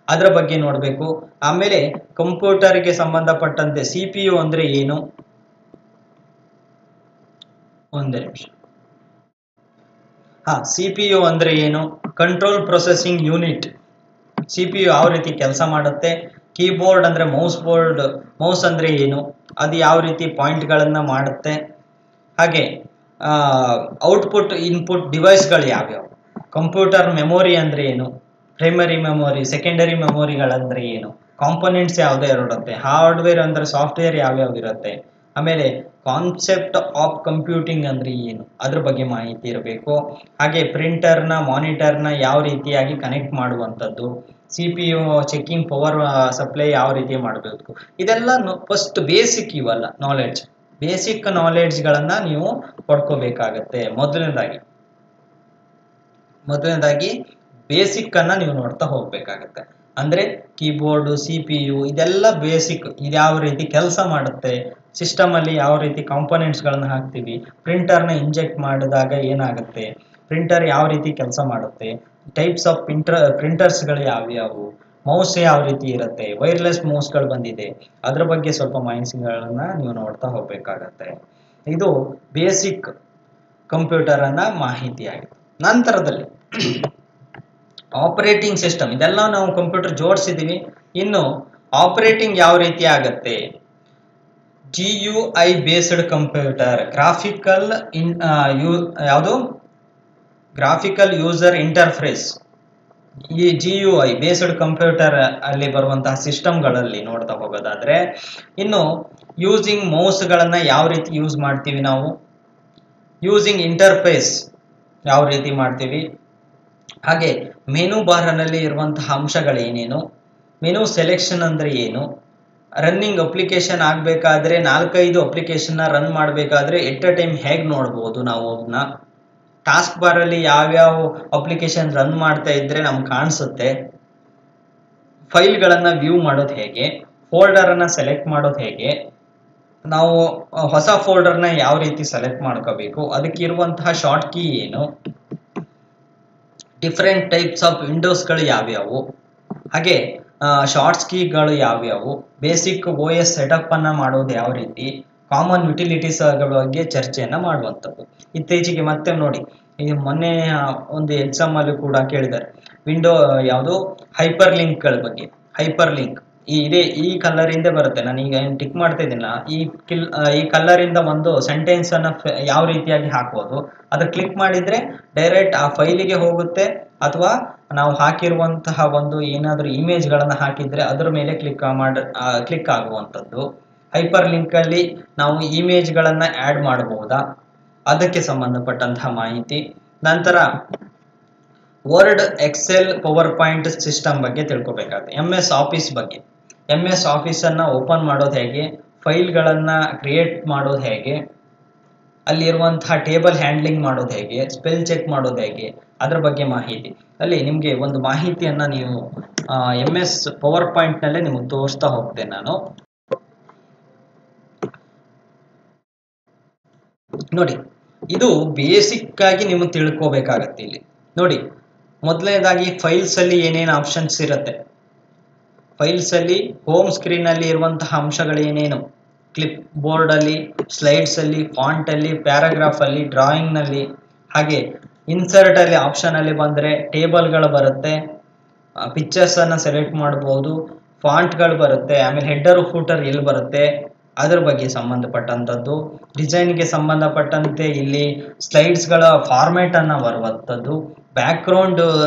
ಅದರ ಬಗ್ಗೆ ನೋಡಬೇಕು. ಆಮೇಲೆ ಕಂಪ್ಯೂಟರ್ಗೆ ಸಂಬಂಧಪಟ್ಟಂತೆ CPU ಅಂದ್ರೆ ಏನು, ಒಂದೇ ನಿಮಿಷ. CPU ಅಂದ್ರೆ ಏನು, ಕಂಟ್ರೋಲ್ ಪ್ರೊಸೆಸಿಂಗ್ ಯೂನಿಟ್, CPU ಯಾವ ರೀತಿ ಕೆಲಸ ಮಾಡುತ್ತೆ, ಕೀಬೋರ್ಡ್ ಅಂದ್ರೆ ಮೌಸ್ ಅಂದ್ರೆ ಏನು, ಅದು ಯಾವ ರೀತಿ ಪಾಯಿಂಟ್ಗಳನ್ನ ಮಾಡುತ್ತೆ, ಹಾಗೆ ಔಟ್ಪುಟ್ ಇನ್ಪುಟ್ ಡಿವೈಸ್ಗಳು ಯಾವ್ಯಾವು, ಕಂಪ್ಯೂಟರ್ ಮೆಮೊರಿ ಅಂದ್ರೆ ಏನು, ಪ್ರೈಮರಿ ಮೆಮೊರಿ, ಸೆಕೆಂಡರಿ ಮೆಮೊರಿಗಳಂದ್ರೆ ಏನು, ಕಾಂಪೊನೆಂಟ್ಸ್ ಯಾವುದೇ ಇರುತ್ತೆ, ಹಾರ್ಡ್ವೇರ್ ಅಂದ್ರೆ ಸಾಫ್ಟ್ವೇರ್ ಯಾವ್ಯಾವ ಇರುತ್ತೆ, ಆಮೇಲೆ ಕಾನ್ಸೆಪ್ಟ್ ಆಫ್ ಕಂಪ್ಯೂಟಿಂಗ್ ಅಂದ್ರೆ ಏನು, ಅದ್ರ ಬಗ್ಗೆ ಮಾಹಿತಿ ಇರಬೇಕು. ಹಾಗೆ ಪ್ರಿಂಟರ್ನ ಮಾನಿಟರ್ನ ಯಾವ ರೀತಿಯಾಗಿ ಕನೆಕ್ಟ್ ಮಾಡುವಂಥದ್ದು, CPU ಚೆಕಿಂಗ್ ಪವರ್ ಸಪ್ಲೈ ಯಾವ ರೀತಿ ಮಾಡಬೇಕು, ಇದೆಲ್ಲ ಫಸ್ಟ್ ಬೇಸಿಕ್, ಇವೆಲ್ಲ ಬೇಸಿಕ್ ನಾಲೆಡ್ಜ್ಗಳನ್ನ ನೀವು ಪಡ್ಕೋಬೇಕಾಗತ್ತೆ. ಮೊದಲನೇದಾಗಿ ಬೇಸಿಕ್ ಅನ್ನ ನೀವು ನೋಡ್ತಾ ಹೋಗ್ಬೇಕಾಗತ್ತೆ. ಅಂದರೆ ಕೀಬೋರ್ಡು, CPU ಇದೆಲ್ಲ ಬೇಸಿಕ್. ಇದು ಯಾವ ರೀತಿ ಕೆಲಸ ಮಾಡುತ್ತೆ, ಸಿಸ್ಟಮಲ್ಲಿ ಯಾವ ರೀತಿ ಕಾಂಪೊನೆಂಟ್ಸ್ಗಳನ್ನು ಹಾಕ್ತೀವಿ, ಪ್ರಿಂಟರ್ನ ಇಂಜೆಕ್ಟ್ ಮಾಡಿದಾಗ ಏನಾಗುತ್ತೆ, ಪ್ರಿಂಟರ್ ಯಾವ ರೀತಿ ಕೆಲಸ ಮಾಡುತ್ತೆ, ಟೈಪ್ಸ್ ಆಫ್ ಪ್ರಿಂಟರ್ಸ್ಗಳು ಯಾವ್ಯಾವು, ಮೌಸ್ ಯಾವ ರೀತಿ ಇರುತ್ತೆ, ವೈರ್ಲೆಸ್ ಮೌಸ್ಗಳು ಬಂದಿದೆ, ಅದ್ರ ಬಗ್ಗೆ ಸ್ವಲ್ಪ ಮಾಹಿತಿಗಳನ್ನ ನೀವು ನೋಡ್ತಾ ಹೋಗ್ಬೇಕಾಗತ್ತೆ. ಇದು ಬೇಸಿಕ್ ಕಂಪ್ಯೂಟರ್ ಅನ್ನ ಮಾಹಿತಿ ಆಗಿದೆ. ನಂತರದಲ್ಲಿ ಆಪರೇಟಿಂಗ್ ಸಿಸ್ಟಮ್, ಇದೆಲ್ಲ ನಾವು ಕಂಪ್ಯೂಟರ್ ಜೋಡಿಸಿದೀವಿ. ಇನ್ನು ಆಪರೇಟಿಂಗ್ ಯಾವ ರೀತಿ ಆಗತ್ತೆ, GUI ಬೇಸ್ಡ್ ಕಂಪ್ಯೂಟರ್, ಯಾವುದು ಗ್ರಾಫಿಕಲ್ ಯೂಸರ್ ಇಂಟರ್ಫೇಸ್. ಈ GUI ಬೇಸ್ಡ್ ಕಂಪ್ಯೂಟರ್ ಅಲ್ಲಿ ಬರುವಂತಹ ಸಿಸ್ಟಮ್ಗಳಲ್ಲಿ ನೋಡ್ತಾ ಹೋಗೋದಾದ್ರೆ, ಇನ್ನು ಯೂಸಿಂಗ್ ಮೌಸ್ಗಳನ್ನ ಯಾವ ರೀತಿ ಯೂಸ್ ಮಾಡ್ತೀವಿ ನಾವು, ಯೂಸಿಂಗ್ ಇಂಟರ್ಫೇಸ್ ಯಾವ ರೀತಿ ಮಾಡ್ತೀವಿ, ಹಾಗೆ ಮೆನು ಬಾರ್ನಲ್ಲಿ ಇರುವಂತಹ ಅಂಶಗಳೇನೇನು, ಮೆನು ಸೆಲೆಕ್ಷನ್ ಅಂದ್ರೆ ಏನು, ರನ್ನಿಂಗ್ ಅಪ್ಲಿಕೇಶನ್ ಆಗಬೇಕಾದ್ರೆ 4-5 ಅಪ್ಲಿಕೇಶನ್ ರನ್ ಮಾಡಬೇಕಾದ್ರೆ ಎಟ್ ಅ ಟೈಮ್ ಹೇಗೆ ನೋಡ್ಬೋದು ನಾವು ಅವನ್ನ, ಟಾಸ್ಕ್ ಬಾರ್ ಅಲ್ಲಿ ಯಾವ್ಯಾವ ಅಪ್ಲಿಕೇಶನ್ ರನ್ ಮಾಡ್ತಾ ಇದ್ರೆ ನಮ್ಗೆ ಕಾಣಿಸುತ್ತೆ, ಫೈಲ್ಗಳನ್ನ ವ್ಯೂ ಮಾಡೋದು ಹೇಗೆ, ಫೋಲ್ಡರ್ ಅನ್ನ ಸೆಲೆಕ್ಟ್ ಮಾಡೋದು ಹೇಗೆ, ನಾವು ಹೊಸ ಫೋಲ್ಡರ್ನ ಯಾವ ರೀತಿ ಸೆಲೆಕ್ಟ್ ಮಾಡ್ಕೋಬೇಕು, ಅದಕ್ಕಿರುವಂತಹ ಶಾರ್ಟ್ ಕೀ ಏನು, ಡಿಫರೆಂಟ್ ಟೈಪ್ಸ್ ಆಫ್ ವಿಂಡೋಸ್ಗಳು ಯಾವ್ಯಾವು, ಹಾಗೆ ಶಾರ್ಟ್ಸ್ ಕೀಗಳು ಯಾವ್ಯಾವು, ಬೇಸಿಕ್ OS ಸೆಟಪ್ ಅನ್ನ ಮಾಡೋದು ಯಾವ ರೀತಿ, ಕಾಮನ್ ಯುಟಿಲಿಟೀಸ್ ಬಗ್ಗೆ ಚರ್ಚೆಯನ್ನ ಮಾಡುವಂಥದ್ದು. ಇತ್ತೀಚೆಗೆ ಮತ್ತೆ ನೋಡಿ, ಈ ಮೊನ್ನೆ ಒಂದು ಎಕ್ಸಾಮ್ ಅಲ್ಲಿ ಕೂಡ ಕೇಳಿದ್ದಾರೆ, ವಿಂಡೋ ಯಾವುದು ಹೈಪರ್ ಲಿಂಕ್ಗಳ ಬಗ್ಗೆ. ಹೈಪರ್ ಲಿಂಕ್ ಈ ಕಲರ್ ಇಂದ ಬರುತ್ತೆ, ನಾನು ಈಗ ಟಿಕ್ ಮಾಡ್ತಾ ಇದ್ದೀನ, ಈ ಕಲರ್ ಇಂದ ಒಂದು ಸೆಂಟೆನ್ಸ್ ಅನ್ನ ಯಾವ ರೀತಿಯಾಗಿ ಹಾಕ್ಬೋದು, ಅದ್ರ ಕ್ಲಿಕ್ ಮಾಡಿದ್ರೆ ಡೈರೆಕ್ಟ್ ಆ ಫೈಲಿಗೆ ಹೋಗುತ್ತೆ, ಅಥವಾ ನಾವು ಹಾಕಿರುವಂತಹ ಒಂದು ಏನಾದರೂ ಇಮೇಜ್ ಗಳನ್ನ ಹಾಕಿದ್ರೆ ಅದ್ರ ಮೇಲೆ ಕ್ಲಿಕ್ ಆಗುವಂಥದ್ದು. ಹೈಪರ್ ಲಿಂಕ್ ಅಲ್ಲಿ ನಾವು ಇಮೇಜ್ ಗಳನ್ನ ಆಡ್ ಮಾಡಬಹುದಾ, ಅದಕ್ಕೆ ಸಂಬಂಧಪಟ್ಟಂತಹ ಮಾಹಿತಿ. ನಂತರ Word, Excel, PowerPoint system ಬಗ್ಗೆ ತಿಳ್ಕೊಬೇಕಾಗುತ್ತೆ. MS ಆಫೀಸ್ ಬಗ್ಗೆ, MS ಆಫೀಸ್ ಅನ್ನ ಓಪನ್ ಮಾಡೋದು ಹೇಗೆ, ಫೈಲ್ಗಳನ್ನ ಕ್ರಿಯೇಟ್ ಮಾಡೋದು ಹೇಗೆ, ಅಲ್ಲಿರುವಂತಹ ಟೇಬಲ್ ಹ್ಯಾಂಡ್ಲಿಂಗ್ ಮಾಡೋದು ಹೇಗೆ, ಸ್ಪೆಲ್ ಚೆಕ್ ಮಾಡೋದು ಹೇಗೆ, ಅದ್ರ ಬಗ್ಗೆ ಮಾಹಿತಿ. ಅಲ್ಲಿ ನಿಮ್ಗೆ ಒಂದು ಮಾಹಿತಿಯನ್ನ ನೀವು MS ಪವರ್ ಪಾಯಿಂಟ್ ನಲ್ಲೇ ನಿಮ್ಗೆ ತೋರಿಸ್ತಾ ಹೋಗ್ತೇನೆ ನಾನು. ನೋಡಿ, ಇದು ಬೇಸಿಕ್ ಆಗಿ ನೀವು ತಿಳ್ಕೋಬೇಕಾಗತ್ತೆ. ಇಲ್ಲಿ ನೋಡಿ, ಮೊದಲನೇದಾಗಿ ಫೈಲ್ಸ್ ಅಲ್ಲಿ ಏನೇನು ಆಪ್ಷನ್ಸ್ ಇರುತ್ತೆ, ಫೈಲ್ಸ್ ಅಲ್ಲಿ ಹೋಮ್ ಸ್ಕ್ರೀನ್ ಅಲ್ಲಿ ಇರುವಂತಹ ಅಂಶಗಳು ಏನೇನು, ಕ್ಲಿಪ್ ಬೋರ್ಡ್ ಅಲ್ಲಿ, ಸ್ಲೈಡ್ಸ್ ಅಲ್ಲಿ, ಫಾಂಟ್ ಅಲ್ಲಿ, ಪ್ಯಾರಾಗ್ರಾಫ್ ಅಲ್ಲಿ, ಡ್ರಾಯಿಂಗ್ ನಲ್ಲಿ, ಹಾಗೆ ಇನ್ಸರ್ಟ್ ಅಲ್ಲಿ ಆಪ್ಷನ್ ಅಲ್ಲಿ ಬಂದ್ರೆ ಟೇಬಲ್ಗಳು ಬರುತ್ತೆ, ಪಿಕ್ಚರ್ಸ್ ಅನ್ನ ಸೆಲೆಕ್ಟ್ ಮಾಡಬಹುದು, ಫಾಂಟ್ಗಳು ಬರುತ್ತೆ, ಆಮೇಲೆ ಹೆಡರ್ ಫೂಟರ್ ಎಲ್ಲಿ ಬರುತ್ತೆ ಅದ್ರ ಬಗ್ಗೆ ಸಂಬಂಧಪಟ್ಟಂಥದ್ದು. ಡಿಸೈನ್ಗೆ ಸಂಬಂಧಪಟ್ಟಂತೆ ಇಲ್ಲಿ ಸ್ಲೈಡ್ಸ್ಗಳ ಫಾರ್ಮ್ಯಾಟ್ ಅನ್ನ ಬರುವಂಥದ್ದು, ಬ್ಯಾಕ್ ಗ್ರೌಂಡ್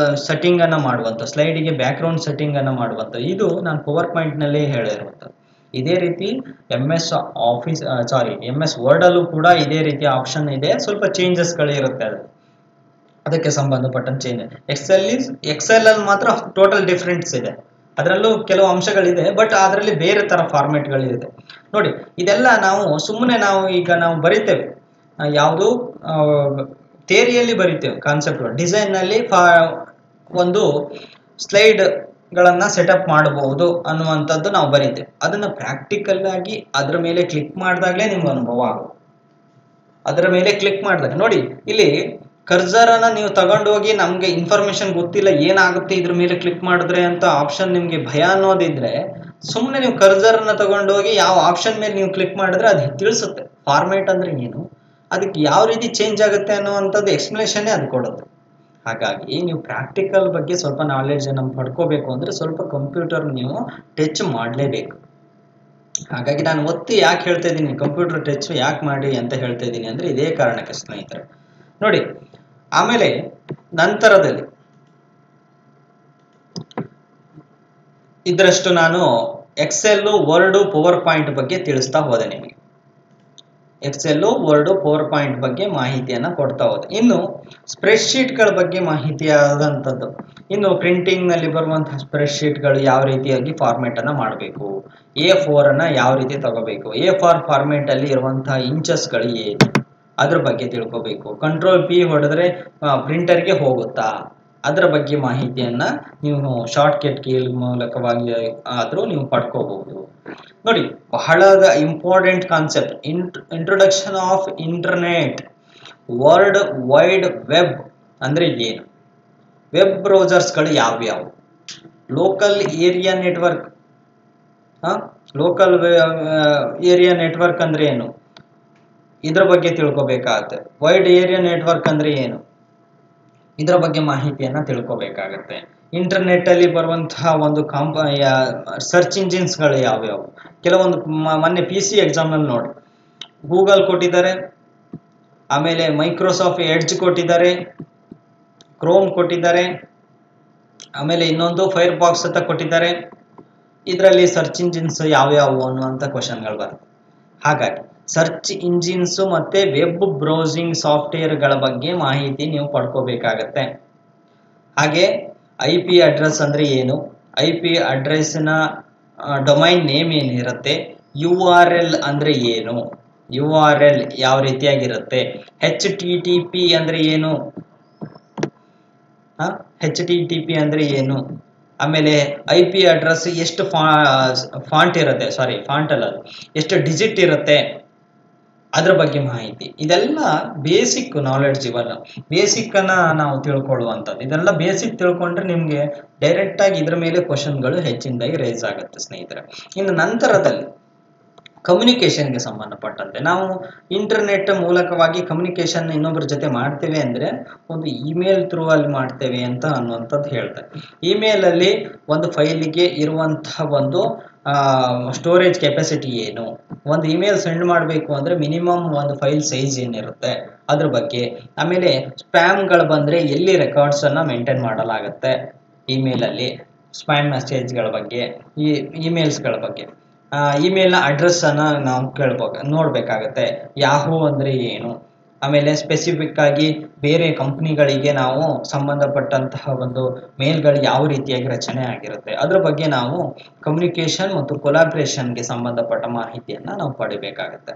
ಸೆಟ್ಟಿಂಗ್ ಅನ್ನ ಮಾಡುವಂಥದ್ದು, ಸ್ಲೈಡಿಗೆ ಬ್ಯಾಕ್ ಗ್ರೌಂಡ್ ಸೆಟ್ಟಿಂಗ್ ಅನ್ನ ಮಾಡುವಂಥದ್ದು. ಇದು ನಾನು ಪವರ್ ಪಾಯಿಂಟ್ ನಲ್ಲಿ ಹೇಳಿರುವಂಥದ್ದು. ಇದೇ ರೀತಿ MS ವರ್ಡ್ ಅಲ್ಲೂ ಕೂಡ ಇದೇ ರೀತಿ ಆಪ್ಷನ್ ಇದೆ, ಸ್ವಲ್ಪ ಚೇಂಜಸ್ಗಳು ಇರುತ್ತೆ ಅದಕ್ಕೆ ಸಂಬಂಧಪಟ್ಟಂತ ಚೇಂಜ್. ಎಕ್ಸೆಲ್ ಅಲ್ಲಿ ಮಾತ್ರ ಟೋಟಲ್ ಡಿಫ್ರೆನ್ಸ್ ಇದೆ, ಅದರಲ್ಲೂ ಕೆಲವು ಅಂಶಗಳಿದೆ, ಬಟ್ ಅದರಲ್ಲಿ ಬೇರೆ ತರ ಫಾರ್ಮೆಟ್ಗಳಿದೆ. ನೋಡಿ, ಇದೆಲ್ಲ ಸುಮ್ಮನೆ ನಾವು ಬರಿತೇವೆ, ಯಾವುದು ಥಿಯರಿಯಲ್ಲಿ ಬರಿತೇವೆ ಕಾನ್ಸೆಪ್ಟ್, ಡಿಸೈನ್ ನಲ್ಲಿ ಒಂದು ಸ್ಲೈಡ್ ಗಳನ್ನ ಸೆಟಪ್ ಮಾಡಬಹುದು ಅನ್ನುವಂಥದ್ದು ನಾವು ಬರಿತೇವೆ. ಅದನ್ನ ಪ್ರಾಕ್ಟಿಕಲ್ ಆಗಿ ಅದ್ರ ಮೇಲೆ ಕ್ಲಿಕ್ ಮಾಡಿದಾಗಲೇ ನಿಮ್ಗೆ ಅನುಭವ ಆಗುತ್ತೆ. ಅದರ ಮೇಲೆ ಕ್ಲಿಕ್ ಮಾಡಿದಾಗ ನೋಡಿ, ಇಲ್ಲಿ ಕರ್ಸರ್ ಅನ್ನ ನೀವು ತಗೊಂಡೋಗಿ ನಮ್ಗೆ ಇನ್ಫಾರ್ಮೇಶನ್ ಗೊತ್ತಿಲ್ಲ ಏನಾಗುತ್ತೆ ಇದ್ರ ಮೇಲೆ ಕ್ಲಿಕ್ ಮಾಡಿದ್ರೆ ಅಂತ ಆಪ್ಷನ್ ನಿಮ್ಗೆ ಭಯ ಅನ್ನೋದಿದ್ರೆ, ಸುಮ್ಮನೆ ನೀವು ಕರ್ಸರ್ ಅನ್ನ ತಗೊಂಡೋಗಿ ಯಾವ ಆಪ್ಷನ್ ಮೇಲೆ ನೀವು ಕ್ಲಿಕ್ ಮಾಡಿದ್ರೆ ಅದು ತಿಳಿಸುತ್ತೆ ಫಾರ್ಮೇಟ್ ಅಂದ್ರೆ ಏನು, ಅದಕ್ಕೆ ಯಾವ ರೀತಿ ಚೇಂಜ್ ಆಗುತ್ತೆ ಅನ್ನುವಂಥದ್ದು ಎಕ್ಸ್ಪ್ಲನೇಷನ್ ಅದು ಕೊಡುತ್ತೆ. ಹಾಗಾಗಿ ನೀವು ಪ್ರಾಕ್ಟಿಕಲ್ ಬಗ್ಗೆ ಸ್ವಲ್ಪ ನಾಲೆಡ್ಜ್ ಅನ್ನು ಪಡ್ಕೋಬೇಕು ಅಂದ್ರೆ ಸ್ವಲ್ಪ ಕಂಪ್ಯೂಟರ್ ನೀವು ಟಚ್ ಮಾಡಲೇಬೇಕು. ಹಾಗಾಗಿ ನಾನು ಒತ್ತಿ ಯಾಕೆ ಹೇಳ್ತಾ ಇದ್ದೀನಿ, ಕಂಪ್ಯೂಟರ್ ಟಚ್ ಯಾಕೆ ಮಾಡಿ ಅಂತ ಹೇಳ್ತಾ ಇದ್ದೀನಿ ಅಂದ್ರೆ ಇದೇ ಕಾರಣಕ್ಕೆ ಸ್ನೇಹಿತರೆ. ನೋಡಿ, ಆಮೇಲೆ ನಂತರದಲ್ಲಿ ಇದರಷ್ಟು ನಾನು ಎಕ್ಸೆಲ್, ವರ್ಡ್, ಪವರ್ ಪಾಯಿಂಟ್ ಬಗ್ಗೆ ತಿಳಿಸ್ತಾ ಹೋದೆ ನಿಮಗೆ. ಎಕ್ಸೆಲ್, ವರ್ಡ್, ಪವರ್ ಪಾಯಿಂಟ್ ಬಗ್ಗೆ ಮಾಹಿತಿಯನ್ನ ಕೊಡ್ತಾ ಹೋದೆ. ಇನ್ನು ಸ್ಪ್ರೆಡ್ ಶೀಟ್ಗಳ ಬಗ್ಗೆ ಮಾಹಿತಿ ಆದಂಥದ್ದು. ಇನ್ನು ಪ್ರಿಂಟಿಂಗ್ ನಲ್ಲಿ ಬರುವಂತಹ ಸ್ಪ್ರೆಡ್ ಶೀಟ್ಗಳು ಯಾವ ರೀತಿಯಾಗಿ ಫಾರ್ಮೆಟ್ ಅನ್ನ ಮಾಡಬೇಕು, A4 ಅನ್ನ ಯಾವ ರೀತಿ ತಗೋಬೇಕು, A4 ಫಾರ್ಮೆಟ್ ಅಲ್ಲಿ ಇರುವಂತಹ ಇಂಚಸ್ಗಳು ಏನು, ಅದ್ರ ಬಗ್ಗೆ ತಿಳ್ಕೋಬೇಕು. ಕಂಟ್ರೋಲ್ P ಹೊಡೆದ್ರೆ ಪ್ರಿಂಟರ್ಗೆ ಹೋಗುತ್ತಾ, ಅದರ ಬಗ್ಗೆ ಮಾಹಿತಿಯನ್ನ ನೀವು ಶಾರ್ಟ್ ಕಟ್ ಕೀ ಮೂಲಕವಾಗಿ ಆದರೂ ನೀವು ಪಡ್ಕೋಬಹುದು. ನೋಡಿ, ಬಹಳ important concept, introduction of internet. World wide web ಅಂದ್ರೆ ಏನು? ವೆಬ್ ಬ್ರೌಸರ್ಸ್ಗಳು ಯಾವ್ಯಾವು? Local area network. Local area network ಅಂದ್ರೆ ಏನು? ಇದ್ರ ಬಗ್ಗೆ ತಿಳ್ಕೊಬೇಕಾಗತ್ತೆ. ವೈಡ್ ಏರಿಯಾ ನೆಟ್ವರ್ಕ್ ಅಂದ್ರೆ ಏನು? ಇದರ ಬಗ್ಗೆ ಮಾಹಿತಿಯನ್ನ ತಿಳ್ಕೊಬೇಕಾಗತ್ತೆ. ಇಂಟರ್ನೆಟ್ ಅಲ್ಲಿ ಬರುವಂತಹ ಒಂದು ಸರ್ಚ್ ಇಂಜಿನ್ಸ್ಗಳು ಯಾವ್ಯಾವು? ಕೆಲವೊಂದು ಮೊನ್ನೆ PC ಎಕ್ಸಾಮ್ ಅಲ್ಲಿ ನೋಡಿ, ಗೂಗಲ್ ಕೊಟ್ಟಿದ್ದಾರೆ, ಆಮೇಲೆ ಮೈಕ್ರೋಸಾಫ್ಟ್ ಎಡ್ಜ್ ಕೊಟ್ಟಿದ್ದಾರೆ, ಕ್ರೋಮ್ ಕೊಟ್ಟಿದ್ದಾರೆ, ಆಮೇಲೆ ಇನ್ನೊಂದು ಫೈರ್ ಬಾಕ್ಸ್ ಅಂತ ಕೊಟ್ಟಿದ್ದಾರೆ. ಇದರಲ್ಲಿ ಸರ್ಚ್ ಇಂಜಿನ್ಸ್ ಯಾವ್ಯಾವು ಅನ್ನುವಂಥ ಕ್ವಶನ್ಗಳು ಬರುತ್ತೆ. ಹಾಗಾಗಿ ಸರ್ಚ್ ಇಂಜಿನ್ಸ್ ಮತ್ತೆ ವೆಬ್ ಬ್ರೌಸಿಂಗ್ ಸಾಫ್ಟ್ವೇರ್ಗಳ ಬಗ್ಗೆ ಮಾಹಿತಿ ನೀವು ಪಡ್ಕೋಬೇಕಾಗತ್ತೆ. ಹಾಗೆ IP ಅಡ್ರೆಸ್ ಅಂದ್ರೆ ಏನು? IP ಅಡ್ರೆಸ್ನ ಡೊಮೈನ್ ನೇಮ್ ಏನಿರುತ್ತೆ? URL ಅಂದ್ರೆ ಏನು? URL ಯಾವ ರೀತಿಯಾಗಿರುತ್ತೆ? HTTP ಅಂದ್ರೆ ಏನು? HTTP ಅಂದ್ರೆ ಏನು? ಆಮೇಲೆ IP ಅಡ್ರೆಸ್ ಎಷ್ಟು ಫಾಂಟ್ ಇರುತ್ತೆ, ಫಾಂಟ್ ಅಲ್ಲ, ಎಷ್ಟು ಡಿಜಿಟ್ ಇರುತ್ತೆ, ಅದ್ರ ಬಗ್ಗೆ ಮಾಹಿತಿ. ಇದೆಲ್ಲ ಬೇಸಿಕ್ ನಾಲೆಡ್ಜ್. ಇವಲ್ಲ ಬೇಸಿಕ್ ಅನ್ನ ನಾವು ತಿಳ್ಕೊಳ್ಳುವಂಥದ್ದು. ಇದೆಲ್ಲ ಬೇಸಿಕ್ ತಿಳ್ಕೊಂಡ್ರೆ ನಿಮ್ಗೆ ಡೈರೆಕ್ಟ್ ಆಗಿ ಇದ್ರ ಮೇಲೆ ಕ್ವಶನ್ಗಳು ಹೆಚ್ಚಿನದಾಗಿ ರೈಸ್ ಆಗುತ್ತೆ ಸ್ನೇಹಿತರೆ. ಇನ್ನು ನಂತರದಲ್ಲಿ ಕಮ್ಯುನಿಕೇಶನ್ಗೆ ಸಂಬಂಧಪಟ್ಟಂತೆ ನಾವು ಇಂಟರ್ನೆಟ್ ಮೂಲಕವಾಗಿ ಕಮ್ಯುನಿಕೇಶನ್ ಇನ್ನೊಬ್ಬರ ಜೊತೆ ಮಾಡ್ತೇವೆ ಅಂದ್ರೆ ಒಂದು ಇಮೇಲ್ ಥ್ರೂ ಅಲ್ಲಿ ಮಾಡ್ತೇವೆ ಅಂತ ಅನ್ನುವಂಥದ್ದು ಹೇಳ್ತಾರೆ. ಇಮೇಲ್ ಅಲ್ಲಿ ಒಂದು ಫೈಲಿಗೆ ಇರುವಂತಹ ಒಂದು ಸ್ಟೋರೇಜ್ ಕೆಪಾಸಿಟಿ ಏನು? ಒಂದು ಇಮೇಲ್ ಸೆಂಡ್ ಮಾಡಬೇಕು ಅಂದ್ರೆ ಮಿನಿಮಮ್ ಒಂದು ಫೈಲ್ ಸೈಜ್ ಏನಿರುತ್ತೆ ಅದ್ರ ಬಗ್ಗೆ. ಆಮೇಲೆ ಸ್ಪ್ಯಾಮ್ಗಳು ಬಂದ್ರೆ ಎಲ್ಲಿ ರೆಕಾರ್ಡ್ಸ್ ಅನ್ನ ಮೇಂಟೈನ್ ಮಾಡಲಾಗುತ್ತೆ ಇಮೇಲ್ ಅಲ್ಲಿ, ಸ್ಪ್ಯಾಮ್ ಮೆಸೇಜ್ಗಳ ಬಗ್ಗೆ, ಈ ಇಮೇಲ್ಸ್ಗಳ ಬಗ್ಗೆ. ಇಮೇಲ್ನ ಅಡ್ರೆಸ್ ಅನ್ನ ನಾವು ನೋಡ್ಬೇಕಾಗತ್ತೆ. ಯಾಹೂ ಅಂದ್ರೆ ಏನು? ಆಮೇಲೆ ಸ್ಪೆಸಿಫಿಕ್ ಆಗಿ ಬೇರೆ ಕಂಪ್ನಿಗಳಿಗೆ ನಾವು ಸಂಬಂಧಪಟ್ಟಂತಹ ಒಂದು ಮೇಲ್ಗಳು ಯಾವ ರೀತಿಯಾಗಿ ರಚನೆ ಆಗಿರುತ್ತೆ ಅದ್ರ ಬಗ್ಗೆ ನಾವು ಕಮ್ಯುನಿಕೇಶನ್ ಮತ್ತು ಕೊಲಾಬ್ರೇಷನ್ಗೆ ಸಂಬಂಧಪಟ್ಟ ಮಾಹಿತಿಯನ್ನ ನಾವು ಪಡಿಬೇಕಾಗತ್ತೆ.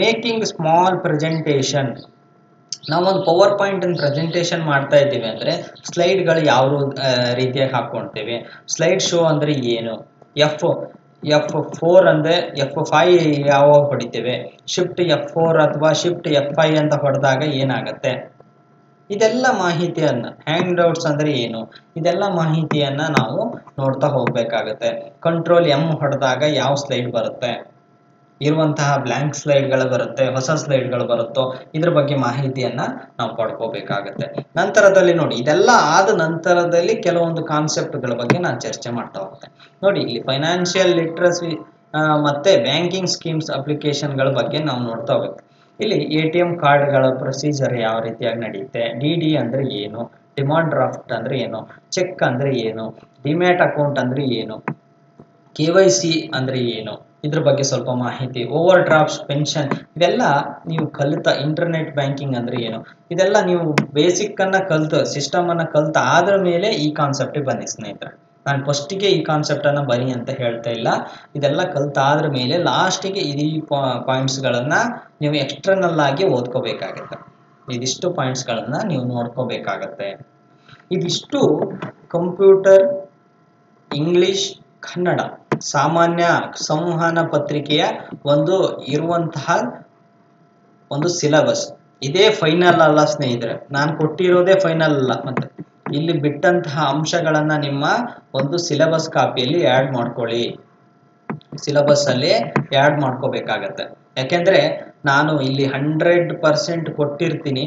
Making small presentation. ನಾವೊಂದು ಪವರ್ ಪಾಯಿಂಟ್ ಪ್ರೆಸೆಂಟೇಷನ್ ಮಾಡ್ತಾ ಇದ್ದೀವಿ ಅಂದ್ರೆ ಸ್ಲೈಡ್ಗಳು ಯಾವ ರೀತಿಯಾಗಿ ಹಾಕೊಳ್ತೇವೆ? ಸ್ಲೈಡ್ ಶೋ ಅಂದ್ರೆ ಏನು? F4 ಅಂದ್ರೆ F5 ಯಾವಾಗ ಹೊಡಿತೇವೆ? ಶಿಫ್ಟ್ F4 ಅಥವಾ ಶಿಫ್ಟ್ F5 ಅಂತ ಹೊಡೆದಾಗ ಏನಾಗತ್ತೆ? ಇದೆಲ್ಲ ಮಾಹಿತಿಯನ್ನ, ಹ್ಯಾಂಡ್ ಔಟ್ಸ್ ಅಂದ್ರೆ ಏನು? ಇದೆಲ್ಲ ಮಾಹಿತಿಯನ್ನ ನಾವು ನೋಡ್ತಾ ಹೋಗ್ಬೇಕಾಗತ್ತೆ. ಕಂಟ್ರೋಲ್ M ಹೊಡೆದಾಗ ಯಾವ ಸ್ಲೈಡ್ ಬರುತ್ತೆ? ಇರುವಂತಹ ಬ್ಲ್ಯಾಂಕ್ ಸ್ಲೈಡ್ಗಳು ಬರುತ್ತೆ, ಹೊಸ ಸ್ಲೈಡ್ಗಳು ಬರುತ್ತೋ ಇದ್ರ ಬಗ್ಗೆ ಮಾಹಿತಿಯನ್ನ ನಾವು ಪಡ್ಕೋಬೇಕಾಗತ್ತೆ. ನಂತರದಲ್ಲಿ ನೋಡಿ, ಇದೆಲ್ಲ ಆದ ನಂತರದಲ್ಲಿ ಕೆಲವೊಂದು ಕಾನ್ಸೆಪ್ಟ್ಗಳ ಬಗ್ಗೆ ನಾನು ಚರ್ಚೆ ಮಾಡ್ತಾ ಹೋಗ್ತೇನೆ. ನೋಡಿ, ಇಲ್ಲಿ ಫೈನಾನ್ಷಿಯಲ್ ಲಿಟ್ರಸಿ ಮತ್ತೆ ಬ್ಯಾಂಕಿಂಗ್ ಸ್ಕೀಮ್ಸ್ ಅಪ್ಲಿಕೇಶನ್ಗಳ ಬಗ್ಗೆ ನಾವು ನೋಡ್ತಾ ಹೋಗ್ಬೇಕು. ಇಲ್ಲಿ ATM ಕಾರ್ಡ್ಗಳ ಪ್ರೊಸೀಜರ್ ಯಾವ ರೀತಿಯಾಗಿ ನಡೆಯುತ್ತೆ? DD ಅಂದ್ರೆ ಏನು? ಡಿಮಾಂಡ್ ಡ್ರಾಫ್ಟ್ ಅಂದ್ರೆ ಏನು? ಚೆಕ್ ಅಂದ್ರೆ ಏನು? ಡಿಮ್ಯಾಟ್ ಅಕೌಂಟ್ ಅಂದ್ರೆ ಏನು? KYC ಅಂದ್ರೆ ಏನು? ಇದ್ರ ಬಗ್ಗೆ ಸ್ವಲ್ಪ ಮಾಹಿತಿ. ಓವರ್ ಡ್ರಾಫ್ಟ್, ಪೆನ್ಷನ್, ಇದೆಲ್ಲ ನೀವು ಕಲಿತ. ಇಂಟರ್ನೆಟ್ ಬ್ಯಾಂಕಿಂಗ್ ಅಂದ್ರೆ ಏನು? ಇದೆಲ್ಲ ನೀವು ಬೇಸಿಕ್ ಅನ್ನ ಕಲ್ತು, ಸಿಸ್ಟಮ್ ಅನ್ನ ಕಲ್ತು ಆದ್ರ ಮೇಲೆ ಈ ಕಾನ್ಸೆಪ್ಟ್ ಬನ್ನಿ ಸ್ನೇಹಿತರೆ. ನಾನು ಫಸ್ಟಿಗೆ ಈ ಕಾನ್ಸೆಪ್ಟ್ ಅನ್ನ ಬನ್ನಿ ಅಂತ ಹೇಳ್ತಾ ಇಲ್ಲ. ಇದೆಲ್ಲ ಕಲ್ತಾದ್ರ ಮೇಲೆ ಲಾಸ್ಟಿಗೆ ಈ ಪಾಯಿಂಟ್ಸ್ ಗಳನ್ನ ನೀವು ಎಕ್ಸ್ಟರ್ನಲ್ ಆಗಿ ಓದ್ಕೋಬೇಕಾಗತ್ತೆ. ಇದಿಷ್ಟು ಪಾಯಿಂಟ್ಸ್ ಗಳನ್ನ ನೀವು ನೋಡ್ಕೋಬೇಕಾಗತ್ತೆ. ಇದಿಷ್ಟು ಕಂಪ್ಯೂಟರ್, ಇಂಗ್ಲಿಷ್, ಕನ್ನಡ ಸಾಮಾನ್ಯ ಸಂವಹನ ಪತ್ರಿಕೆಯ ಒಂದು ಇರುವಂತಹ ಒಂದು ಸಿಲೆಬಸ್. ಇದೇ ಫೈನಲ್ ಅಲ್ಲ ಸ್ನೇಹಿತರೆ, ನಾನು ಕೊಟ್ಟಿರೋದೇ ಫೈನಲ್ ಅಲ್ಲ. ಮತ್ತೆ ಇಲ್ಲಿ ಬಿಟ್ಟಂತಹ ಅಂಶಗಳನ್ನ ನಿಮ್ಮ ಒಂದು ಸಿಲೆಬಸ್ ಕಾಪಿಯಲ್ಲಿ ಆಡ್ ಮಾಡ್ಕೊಳ್ಳಿ. ಸಿಲೆಬಸ್ ಅಲ್ಲಿ ಆಡ್ ಮಾಡ್ಕೋಬೇಕಾಗತ್ತೆ. ಯಾಕೆಂದ್ರೆ ನಾನು ಇಲ್ಲಿ 100% ಕೊಟ್ಟಿರ್ತೀನಿ,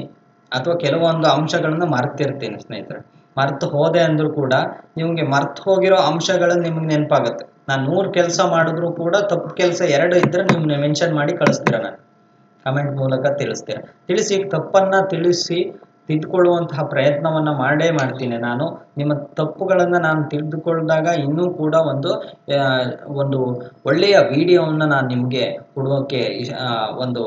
ಅಥವಾ ಕೆಲವೊಂದು ಅಂಶಗಳನ್ನ ಮರ್ತಿರ್ತೀನಿ ಸ್ನೇಹಿತರೆ. ಮರ್ತು ಹೋದೆ ಅಂದ್ರೂ ಕೂಡ ನಿಮ್ಗೆ ಮರ್ತು ಹೋಗಿರೋ ಅಂಶಗಳು ನಿಮ್ಗೆ ನೆನಪಾಗುತ್ತೆ. ನಾನು 100 ಕೆಲಸ ಮಾಡಿದ್ರು ಕೂಡ ತಪ್ಪು ಕೆಲಸ 2 ಇದ್ರೆ ನೀವು ಮೆನ್ಷನ್ ಮಾಡಿ ಕಳಿಸ್ತೀರ, ನಾನು ಕಮೆಂಟ್ ಮೂಲಕ ತಿಳಿಸಿ ತಪ್ಪನ್ನ ತಿಳಿಸಿ ತಿದ್ದುಕೊಳ್ಳುವಂತಹ ಪ್ರಯತ್ನವನ್ನ ಮಾಡ್ತೀನಿ. ನಾನು ನಿಮ್ಮ ತಪ್ಪುಗಳನ್ನ ನಾನು ತಿಳಿದುಕೊಂಡಾಗ ಇನ್ನೂ ಕೂಡ ಒಂದು ಒಳ್ಳೆಯ ವಿಡಿಯೋವನ್ನ ನಾನು ನಿಮ್ಗೆ ಕೊಡೋಕೆ ಒಂದು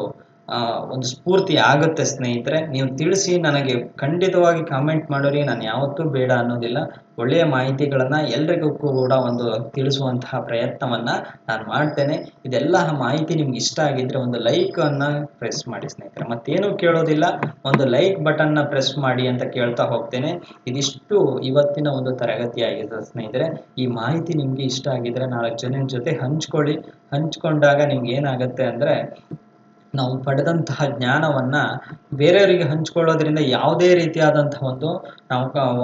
ಒಂದು ಸ್ಫೂರ್ತಿ ಆಗುತ್ತೆ ಸ್ನೇಹಿತರೆ. ನೀವು ತಿಳಿಸಿ, ನನಗೆ ಖಂಡಿತವಾಗಿ ಕಾಮೆಂಟ್ ಮಾಡೋರಿ, ನಾನು ಯಾವತ್ತೂ ಬೇಡ ಅನ್ನೋದಿಲ್ಲ. ಒಳ್ಳೆಯ ಮಾಹಿತಿಗಳನ್ನು ಎಲ್ರಿಗೂ ಕೂಡ ಒಂದು ತಿಳಿಸುವಂತಹ ಪ್ರಯತ್ನವನ್ನು ನಾನು ಮಾಡ್ತೇನೆ. ಇದೆಲ್ಲ ಮಾಹಿತಿ ನಿಮ್ಗೆ ಇಷ್ಟ ಆಗಿದ್ರೆ ಒಂದು ಲೈಕನ್ನು ಪ್ರೆಸ್ ಮಾಡಿ ಸ್ನೇಹಿತರೆ. ಮತ್ತೇನು ಕೇಳೋದಿಲ್ಲ, ಒಂದು ಲೈಕ್ ಬಟನ್ನ ಪ್ರೆಸ್ ಮಾಡಿ ಅಂತ ಕೇಳ್ತಾ ಹೋಗ್ತೇನೆ. ಇದಿಷ್ಟು ಇವತ್ತಿನ ಒಂದು ತರಗತಿ ಆಗಿದೆ ಸ್ನೇಹಿತರೆ. ಈ ಮಾಹಿತಿ ನಿಮಗೆ ಇಷ್ಟ ಆಗಿದ್ರೆ 4 ಜನರ ಜೊತೆ ಹಂಚ್ಕೊಂಡಾಗ ನಿಮ್ಗೆ ಏನಾಗುತ್ತೆ ಅಂದರೆ, ನಾವು ಪಡೆದಂತಹ ಜ್ಞಾನವನ್ನು ಬೇರೆಯವರಿಗೆ ಹಂಚಿಕೊಳ್ಳೋದ್ರಿಂದ ಯಾವುದೇ ರೀತಿಯಾದಂತಹ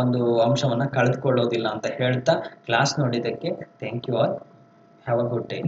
ಒಂದು ಅಂಶವನ್ನು ಕಳೆದುಕೊಳ್ಳೋದಿಲ್ಲ ಅಂತ ಹೇಳ್ತಾ ಕ್ಲಾಸ್ ನೋಡಿದ್ದಕ್ಕೆ thank you all. Have a good day.